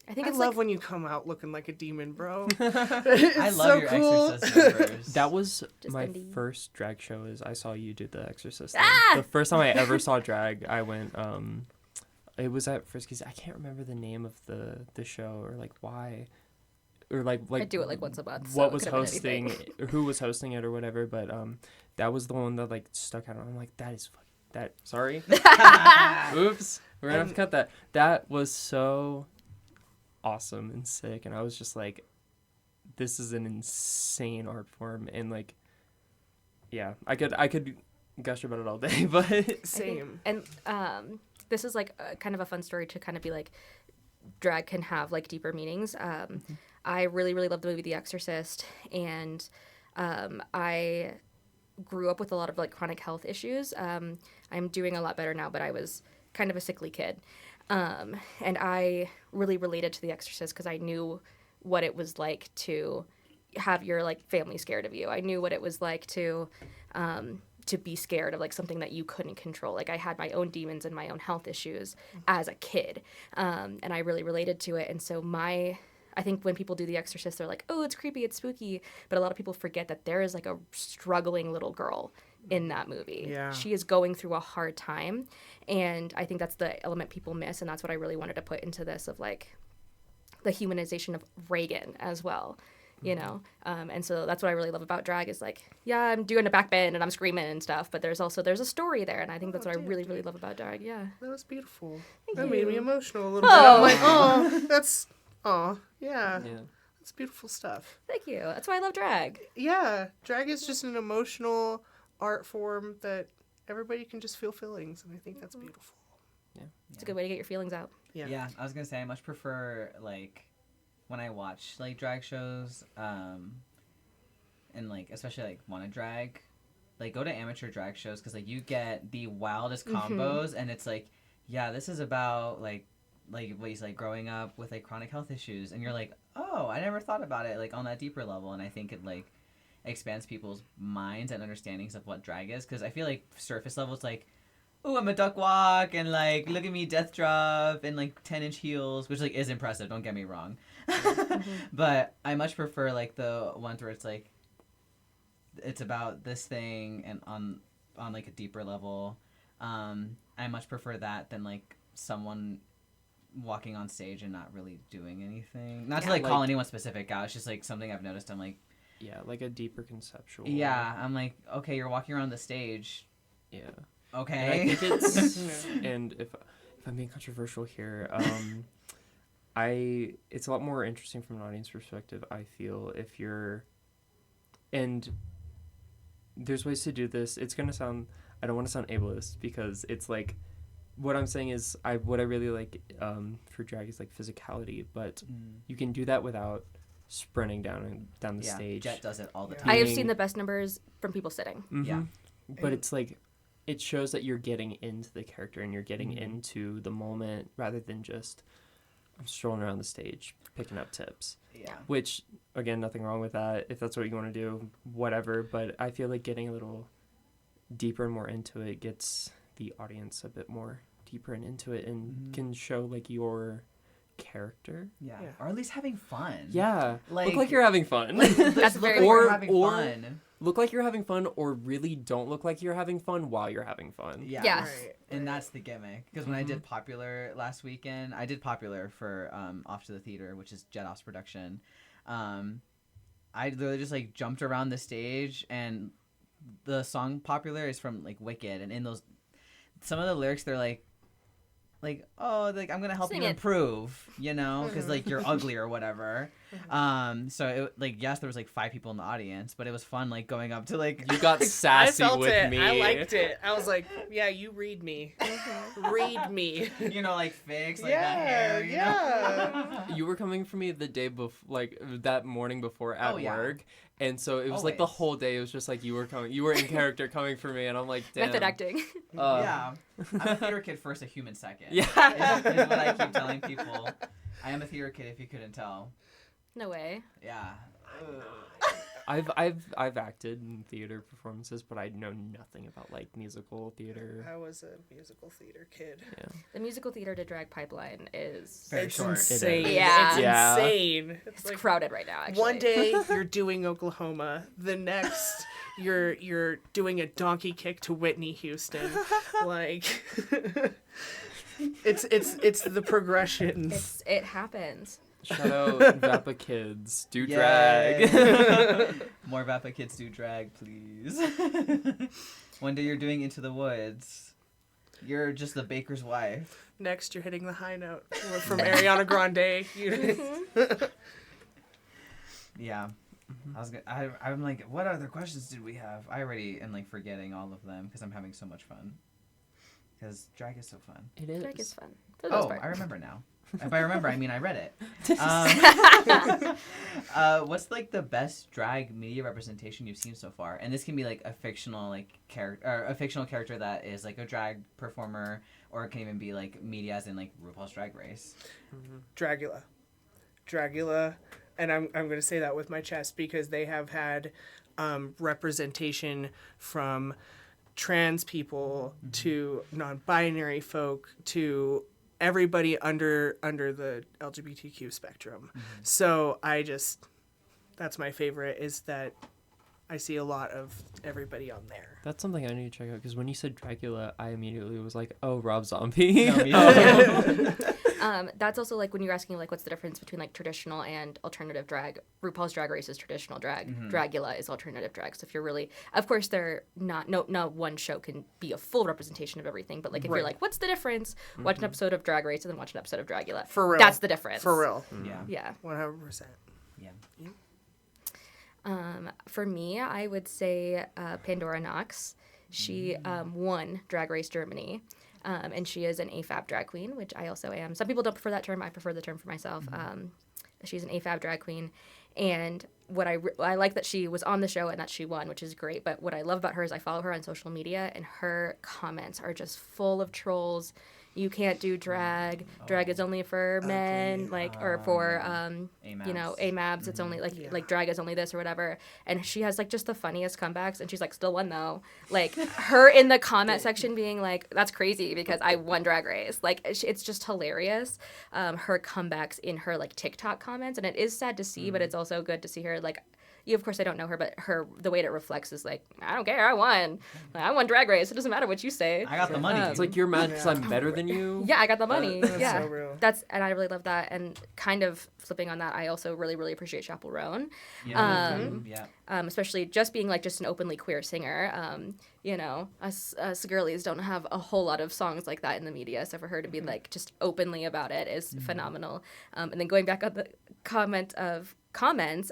I think I it's love like when you come out looking like a demon, bro. I love so your cool. Exorcist numbers. That was Just my indie. first drag show. Is I saw you do the Exorcist. Thing. Ah! The first time I ever saw drag, I went. It was at Frisky's. I can't remember the name of the show or like why, or like I do it like once a month. so what it was could've been hosting, anything. or who was hosting it or whatever. But that was the one that like stuck out. I'm like, that is that. Sorry. Oops. We're gonna have to cut that. That was so awesome and sick, and I was just like, this is an insane art form, and like, yeah, I could gush about it all day, but Same. And this is like kind of a fun story to kind of be like, drag can have like deeper meanings. I really, really love the movie The Exorcist, and I grew up with a lot of like chronic health issues. I'm doing a lot better now, but I was kind of a sickly kid. And I really related to The Exorcist because I knew what it was like to have your like family scared of you. I knew what it was like to be scared of like something that you couldn't control. Like I had my own demons and my own health issues as a kid, and I really related to it. And so I think when people do The Exorcist, they're like, oh, it's creepy, it's spooky. But a lot of people forget that there is like a struggling little girl in that movie. Yeah. She is going through a hard time. And I think that's the element people miss. And that's what I really wanted to put into this of like the humanization of Reagan as well, you know? And so that's what I really love about drag is like, yeah, I'm doing a back bend and I'm screaming and stuff, but there's a story there. And I think that's what I really, really love about drag. Yeah. That was beautiful. Thank that you. made me emotional a little Oh. bit. I'm like, yeah. yeah. That's beautiful stuff. Thank you. That's why I love drag. Yeah, drag is just an emotional art form that everybody can just feel feelings, and I think that's beautiful. It's a good way to get your feelings out. Yeah, I was gonna say I much prefer like when I watch like drag shows, and like especially like wanna drag, like go to amateur drag shows because like you get the wildest combos and it's like, yeah, this is about like what he's like growing up with like chronic health issues and you're like, oh, I never thought about it like on that deeper level, and I think it like expands people's minds and understandings of what drag is because I feel like surface level it's like, oh, I'm a duck walk, and, like, look at me death drop, and, like, 10-inch heels, which, like, is impressive, don't get me wrong. But I much prefer, like, the ones where it's, like, it's about this thing and on like a deeper level. I much prefer that than like someone walking on stage and not really doing anything. Not to like call anyone specific out. It's just like something I've noticed. I'm like, yeah, like a deeper conceptual. yeah, I'm like, okay, you're walking around the stage. Yeah. Okay. And I think it's and if I'm being controversial here, it's a lot more interesting from an audience perspective, I feel, if you're, and there's ways to do this. It's gonna sound, I don't want to sound ableist, because it's like, what I'm saying is, what I really like for drag is like physicality, but you can do that without sprinting down the stage. Jet does it all the time. I have seen the best numbers from people sitting. Mm-hmm. Yeah. But it's like, it shows that you're getting into the character and you're getting into the moment rather than just, I'm strolling around the stage picking up tips. Yeah. Which, again, nothing wrong with that. If that's what you want to do, whatever. But I feel like getting a little deeper and more into it gets the audience a bit more deeper and into it and can show like your character. Yeah. Or at least having fun. Yeah. Like, look like you're having fun. That's very you're or having or fun. look like you're having fun, or really don't look like you're having fun while you're having fun. Yeah. Yes. And that's the gimmick. Because when I did Popular last weekend, I did Popular for Off to the Theater, which is Jet Off's production. I literally just like jumped around the stage, and the song Popular is from like Wicked, and in those, some of the lyrics, they're like, oh, like I'm gonna help Sing you it. improve, you know, because like you're ugly or whatever. So it, like, yes, there was like 5 people in the audience, but it was fun like going up to like You got I sassy felt with it. me. I liked it. I was like, yeah, you read me. Read me. you know, like fix like Yeah, that hair, you know? You were coming for me the day before, like that morning before at Oh, yeah. work, and so it was like the Always. whole day. It was just like you were in character coming for me, and I'm like, damn. Method acting. Yeah, I'm a theater kid first, a human second. Yeah. is what I keep telling people. I am a theater kid, if you couldn't tell. No way. Yeah. I've acted in theater performances, but I know nothing about like musical theater. I was a musical theater kid. Yeah. The musical theater to drag pipeline is Very It's short. insane. It is. Yeah. It's Yeah. insane. it's like, crowded right now. Actually, one day you're doing Oklahoma, the next you're doing a donkey kick to Whitney Houston. Like it's the progressions. it happens. Shout out Vapa Kids, do drag. Yay. More Vapa kids do drag, please. One day you're doing Into the Woods. You're just the baker's wife. Next you're hitting the high note from Ariana Grande. Yeah. I'm like, what other questions did we have? I already am like forgetting all of them because I'm having so much fun. Because drag is so fun. It is. Drag is fun. For the most Oh, part. I remember now. If I remember, I mean I read it. What's like the best drag media representation you've seen so far? And this can be like a fictional like character, or a fictional character that is like a drag performer, or it can even be like media as in like RuPaul's Drag Race. Dragula, and I'm going to say that with my chest because they have had representation from trans people to non-binary folk to everybody under the LGBTQ spectrum. So that's my favorite, is that I see a lot of everybody on there. That's something I need to check out, because when you said Dracula, I immediately was like, oh, Rob Zombie. No, me too. That's also like when you're asking like what's the difference between like traditional and alternative drag. RuPaul's Drag Race is traditional drag. Dragula is alternative drag. So if you're really, of course, they're not. No one show can be a full representation of everything. But like if you're like, what's the difference? Watch an episode of Drag Race and then watch an episode of Dragula. For real. That's the difference. For real. Yeah. Yeah. 100%. Yeah. For me, I would say Pandora Knox. She won Drag Race Germany, and she is an AFAB drag queen, which I also am. Some people don't prefer that term. I prefer the term for myself. She's an AFAB drag queen, and what I like that she was on the show and that she won, which is great. But what I love about her is I follow her on social media, and her comments are just full of trolls. You can't do drag. Drag is only for men, or for AMABs. It's only like drag is only this or whatever. And she has like just the funniest comebacks, and she's like still won though. Like her in the comment section being like, "That's crazy because I won Drag Race." Like it's just hilarious. Her comebacks in her like TikTok comments, and it is sad to see, but it's also good to see her like. of course I don't know her, but the way it reflects is like, I don't care, I won. Like, I won Drag Race. It doesn't matter what you say. I got the money. It's like you're mad because I'm better than you. Yeah, I got the money. That's yeah, so real. and I really love that. And kind of flipping on that, I also really, really appreciate Chappell Roan. Yeah. Especially just being like just an openly queer singer. You know, us girlies don't have a whole lot of songs like that in the media, so for her to be like just openly about it is phenomenal. And then going back on the comments,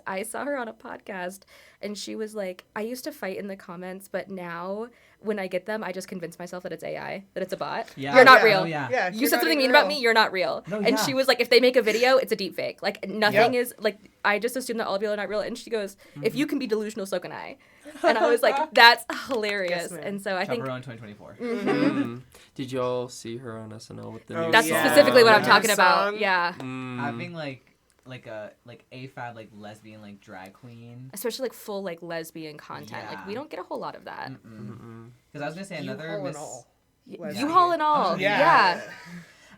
I saw her on a podcast and she was like, I used to fight in the comments, but now when I get them, I just convince myself that it's AI, that it's a bot. Yeah. You're not Yeah. real. Oh, yeah. Yeah, You said something mean about me, you're not real. No, and yeah. she was like, if they make a video, it's a deep fake. Like nothing Yep. is like, I just assume that all of you are not real. And she goes, if you can be delusional, so can I. And I was like, that's hilarious. Yes, ma'am. and so I think Chaperone 2024. Did y'all see her on SNL with the Oh, new that's song? specifically what I'm Yeah. talking about. Song. Yeah. Having like a AFAB like lesbian like drag queen. Especially like full like lesbian content. Like we Yeah. don't get a whole lot of that. Because I was gonna say another U-Haul and all. You haul and all. Yeah. Yeah.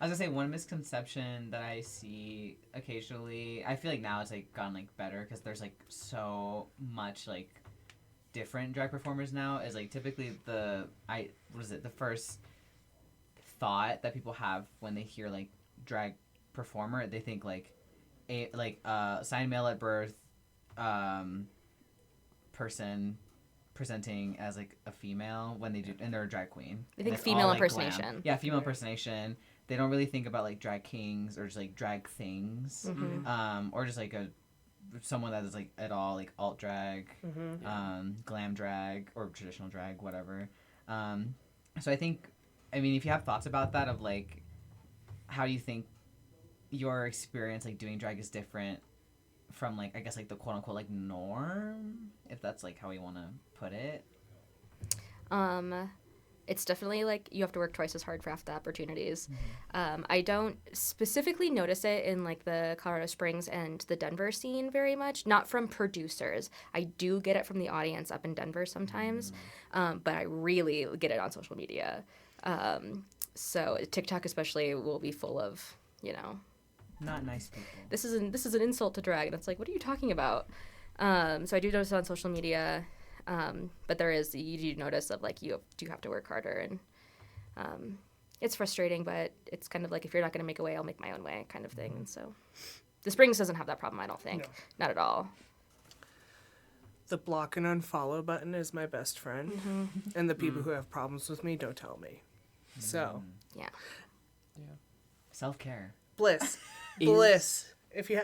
I was gonna say one misconception that I see occasionally. I feel like now it's like gotten like better because there's like so much like different drag performers now. Is like typically the first thought that people have when they hear like drag performer, they think like signed male at birth, person presenting as like a female when they do, and they're a drag queen. They And think it's female all, like, impersonation. glam. Yeah, female impersonation. They don't really think about like drag kings or just like drag things, or just like someone that is like at all like alt drag, glam drag or traditional drag, whatever. So I think, I mean, if you have thoughts about that, of like, how do you think your experience like doing drag is different from like, I guess like the quote unquote like norm, if that's like how we want to put it? It's definitely like you have to work twice as hard for half the opportunities. I don't specifically notice it in like the Colorado Springs and the Denver scene very much, not from producers. I do get it from the audience up in Denver sometimes, but I really get it on social media. So TikTok especially will be full of, you know, Not nice people. this is an insult to drag, and it's like, what are you talking about? So I do notice it on social media. But you do notice of like you do have to work harder, and it's frustrating, but it's kind of like, if you're not going to make a way, I'll make my own way kind of thing. And so the Springs doesn't have that problem, I don't think. No. Not at all. The block and unfollow button is my best friend, and the people who have problems with me don't tell me. So Yeah. Self-care. bliss. If you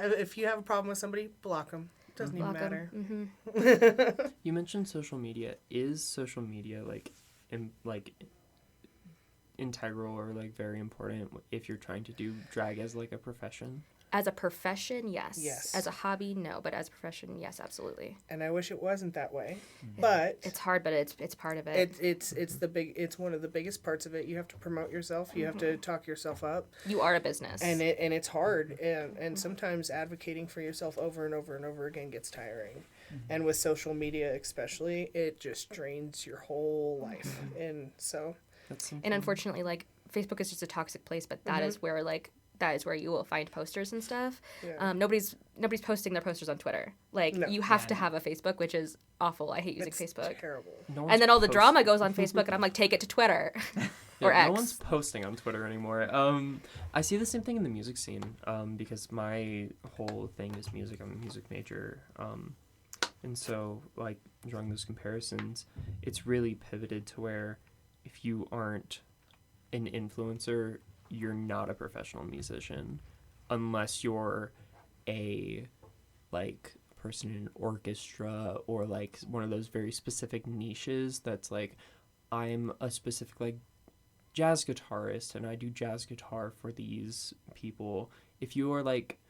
have a problem with somebody, block them. Doesn't even Block 'em. matter. You mentioned social media. Is social media integral or like very important if you're trying to do drag as like a profession? As a profession, yes. Yes. As a hobby, no. But as a profession, yes, absolutely. And I wish it wasn't that way, but It's hard, but it's part of it. it's one of the biggest parts of it. You have to promote yourself. You have to talk yourself up, You are a business. and it's hard. And sometimes advocating for yourself over and over and over again gets tiring. And with social media especially, it just drains your whole life. And so That's something. And unfortunately, like, Facebook is just a toxic place, but that is where you will find posters and stuff. Yeah. Nobody's posting their posters on Twitter. Like, No. you have to have a Facebook, which is awful. I hate using it's Facebook. terrible. No one's And then all the drama posting. goes on Facebook, and I'm like, take it to Twitter or Yeah, X. no one's posting on Twitter anymore. I see the same thing in the music scene, because my whole thing is music. I'm a music major, and so like drawing those comparisons, it's really pivoted to where if you aren't an influencer, you're not a professional musician, unless you're a like person in an orchestra or like one of those very specific niches that's like, I'm a specific like jazz guitarist and I do jazz guitar for these people. If you are like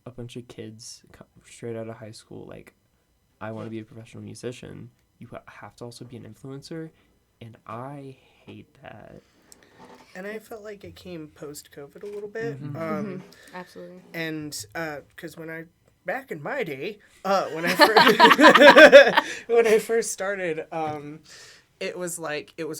a bunch of kids straight out of high school, like, I want to be a professional musician, you have to also be an influencer, and I hate that. And I felt like it came post-COVID a little bit. Absolutely. And because back in my day, when I first started, it was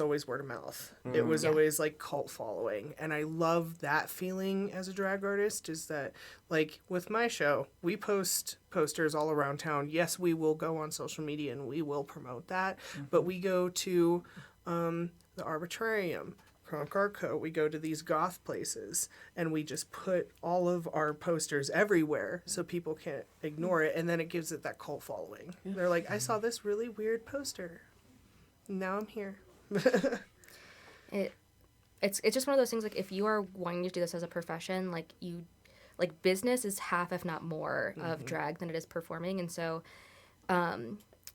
always word of mouth. It was always like cult following. And I love that feeling as a drag artist, is that like with my show, we post posters all around town. Yes, we will go on social media and we will promote that, but we go to the Arbitrarium, Concord Co. We go to these goth places and we just put all of our posters everywhere so people can't ignore it, and then it gives it that cult following. They're like, I saw this really weird poster. Now I'm here. It's just one of those things, like if you are wanting to do this as a profession, like business is half if not more of drag than it is performing, and so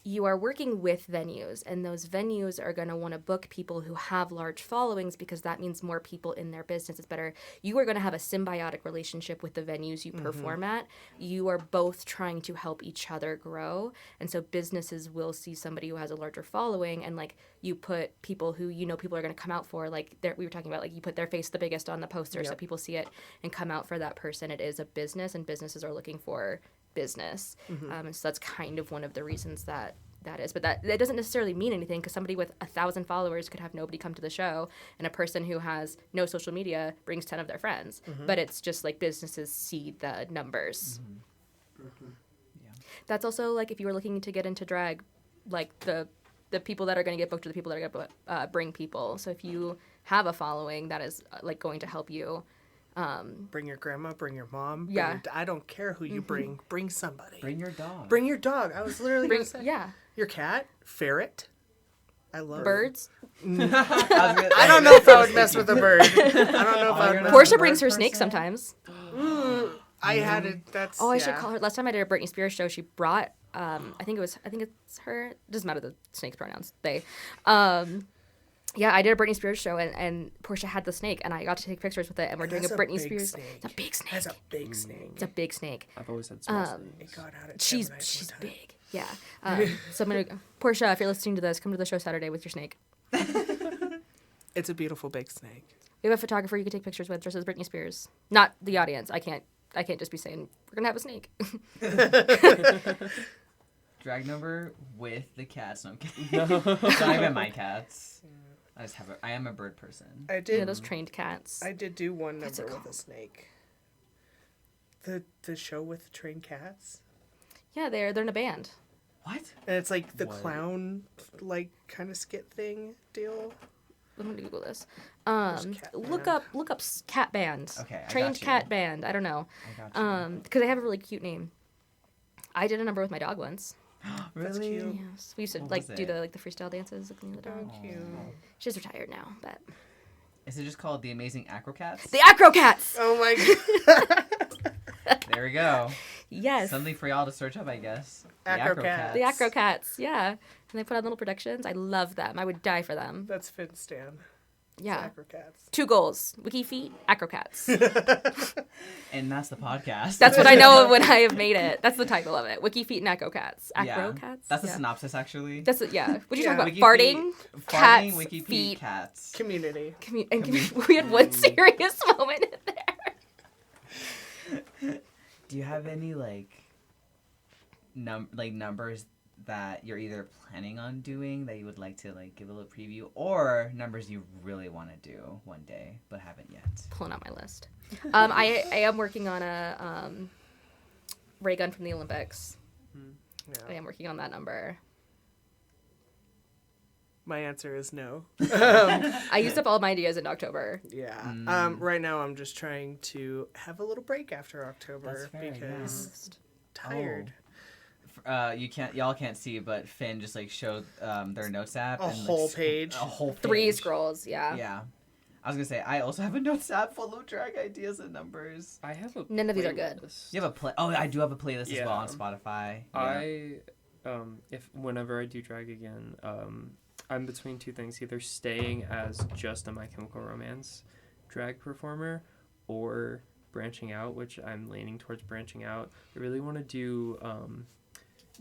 you are working with venues, and those venues are going to want to book people who have large followings because that means more people in their business. It's better. You are going to have a symbiotic relationship with the venues you perform at. You are both trying to help each other grow. And so businesses will see somebody who has a larger following, and like you put people who people are going to come out for, like we were talking about, like you put their face the biggest on the poster so people see it and come out for that person. It is a business, and businesses are looking for business. And so that's kind of one of the reasons that is. But that doesn't necessarily mean anything, because somebody with 1,000 followers could have nobody come to the show, and a person who has no social media brings 10 of their friends. But it's just like businesses see the numbers. Yeah. That's also like if you were looking to get into drag, like the people that are going to get booked are the people that are going to bring people. So if you have a following, that is like going to help you. Bring your grandma, bring your mom. Yeah. I don't care who you bring. Bring somebody. Bring your dog. Bring your dog. I was literally going to say. Yeah. Your cat, ferret. I love Birds. I don't know if I would mess with a bird. I don't know if I would mess Portia with brings her person? snake sometimes. I had it. That's. Oh, I should call her. Last time I did a Britney Spears show, she brought. I think it's her. It doesn't matter the snake's pronouns. They. Yeah, I did a Britney Spears show, and Portia had the snake, and I got to take pictures with it, and we're doing a Britney Spears. Snake. It's a big snake. That's a big snake. It's a big snake. I've always had small snakes. It got out at She's Gemini's one time. big. Yeah. So I'm gonna Portia, if you're listening to this, come to the show Saturday with your snake. It's a beautiful big snake. We have a photographer you can take pictures with dressed as Britney Spears. Not the audience. I can't just be saying we're gonna have a snake. Drag number with the cats. No, I'm kidding. It's not even my cats. I am a bird person. I did. Yeah, those trained cats. I did do one What's it number with a called? snake. The show with trained cats. Yeah, they're in a band. What? And it's like the What? clown, like kind of skit thing deal. I'm gonna Google this. Cat Look band. up cat band. Okay, I Trained got you. cat band. I don't know. I got you. Because they have a really cute name. I did a number with my dog once. That's Really? cute. Yes, we used to What like was do it? the freestyle dances looking at the dog. Cute. She's retired now, but Is it just called the Amazing Acrocats? the Acro Cats. Oh my god. There we go. Yes, Something for y'all to search up, I guess. Acrocats. the Acro Cats. Yeah, and they put on little productions. I love them. I would die for them. That's Finn Stan. Yeah. Acrocats. 2 goals: Wiki Feet, Acro Cats. And that's the podcast. That's what I know of when I have made it. That's the title of it: Wiki Feet and Acro Cats. Acro Yeah. Cats. That's the yeah. synopsis, actually. That's it. Yeah. What you Yeah. talking Wiki about? Farting. Feet, Cats, Wiki Feet, feet. cats. Community. We had one serious moment in there. Do you have any numbers that you're either planning on doing that you would like to give a little preview, or numbers you really want to do one day but haven't yet? Pulling out my list. I am working on a ray gun from the Olympics. I Yeah. am working on that number. My answer is no. I used up all my ideas in October. Yeah. Right now I'm just trying to have a little break after October That's fair, because tired. Y'all can't see, but Finn just showed their notes app. A and, whole page. A whole page. 3 scrolls, yeah. Yeah. I was gonna say I also have a notes app full of drag ideas and numbers. I have a None of these are good. playlist. You have I do have a playlist as well Yeah. on Spotify. Yeah. If whenever I do drag again, I'm between 2 things: either staying as just a My Chemical Romance drag performer, or branching out, which I'm leaning towards branching out. I really want to do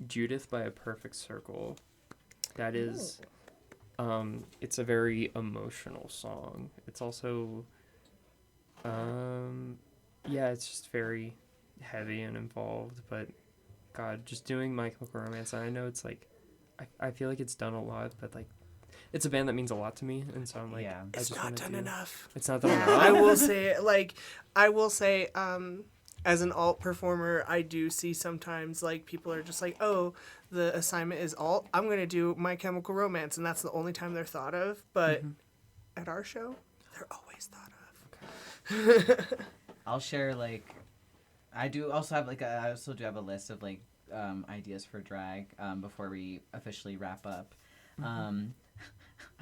Judith by A Perfect Circle. That is, it's a very emotional song. It's also, it's just very heavy and involved, but God, just doing My Chemical Romance, I know it's I feel like it's done a lot, but it's a band that means a lot to me, and so I'm like, Yeah. I It's just not wanna done do- enough. It's not done Yeah. enough. I will say, as an alt performer, I do see sometimes like people are just like, oh, the assignment is alt. I'm gonna do My Chemical Romance, and that's the only time they're thought of. But at our show, they're always thought of. I'll share like, I do also have like I also do have a list of like ideas for drag before we officially wrap up.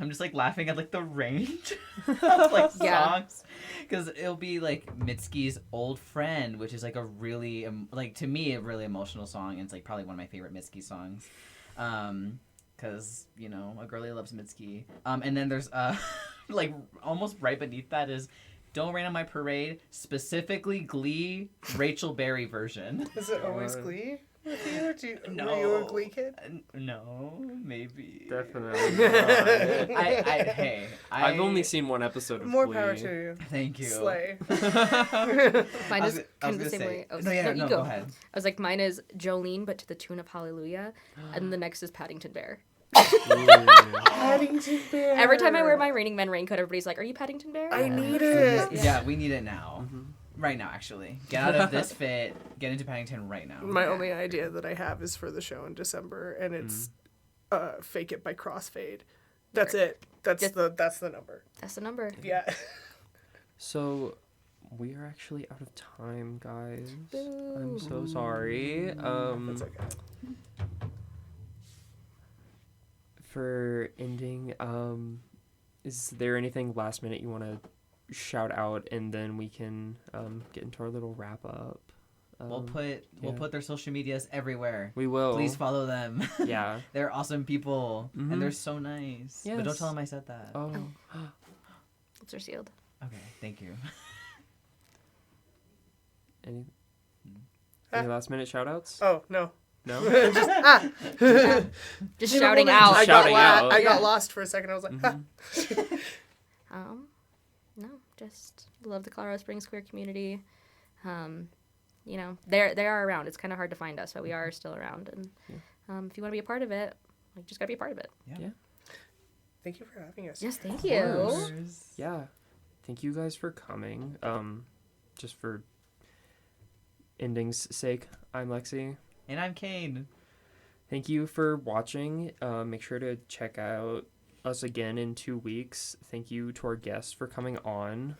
I'm just like laughing at like the range of like Yeah. songs, because it'll be like Mitski's Old Friend, which is like a really like to me a really emotional song, and it's like probably one of my favorite Mitski songs. Because you know a girlie loves Mitski. And then there's like almost right beneath that is Don't Rain on My Parade, specifically Glee Rachel Berry version. Is it always God. Glee with you? Were you No. a Glee kid? No, maybe. Definitely. not. I've only I- seen one episode of More Glee. power to you. Thank you. Slay. Mine I was is I kind was of the gonna same say. way. Oh, No, yeah, you no, go ahead. I was like, mine is Jolene, but to the tune of Hallelujah, and the next is Paddington Bear. Paddington Bear. Every time I wear my Raining Men raincoat, everybody's like, "Are you Paddington Bear?" I need it. Yeah, we need it now. Right now, actually. Get out of this fit. Get into Paddington right now. My only idea that I have is for the show in December, and it's "Fake It" by Crossfade. That's it. That's Just- the number. That's the number. Yeah. So, we are actually out of time, guys. Boo. I'm so sorry. That's okay. For ending, is there anything last minute you want to shout out, and then we can get into our little wrap up? We'll yeah. put their social medias everywhere. We will. Please follow them. Yeah. They're awesome people, Mhm. and they're so nice. But don't Yes. tell them I said that. Oh. Lips are sealed. Okay, thank you. Any last minute shout outs? Oh no. No? Just You know, shouting hold on. out. I Shouting got out. I got Yeah. lost for a second. I was like, No, just love the Colorado Springs queer community. You know, they are around. It's kind of hard to find us, but we are still around. And if you want to be a part of it, like, just gotta be a part of it. Yeah. Thank you for having us. Yes, thank course. you. Yeah. Thank you guys for coming. Just for ending's sake, I'm Lexi. And I'm Kane. Thank you for watching. Make sure to check out us again in 2 weeks. Thank you to our guests for coming on.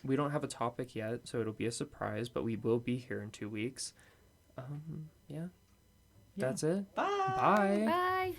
We don't have a topic yet, so it'll be a surprise, but we will be here in 2 weeks. Yeah. That's it. Bye. Bye. Bye.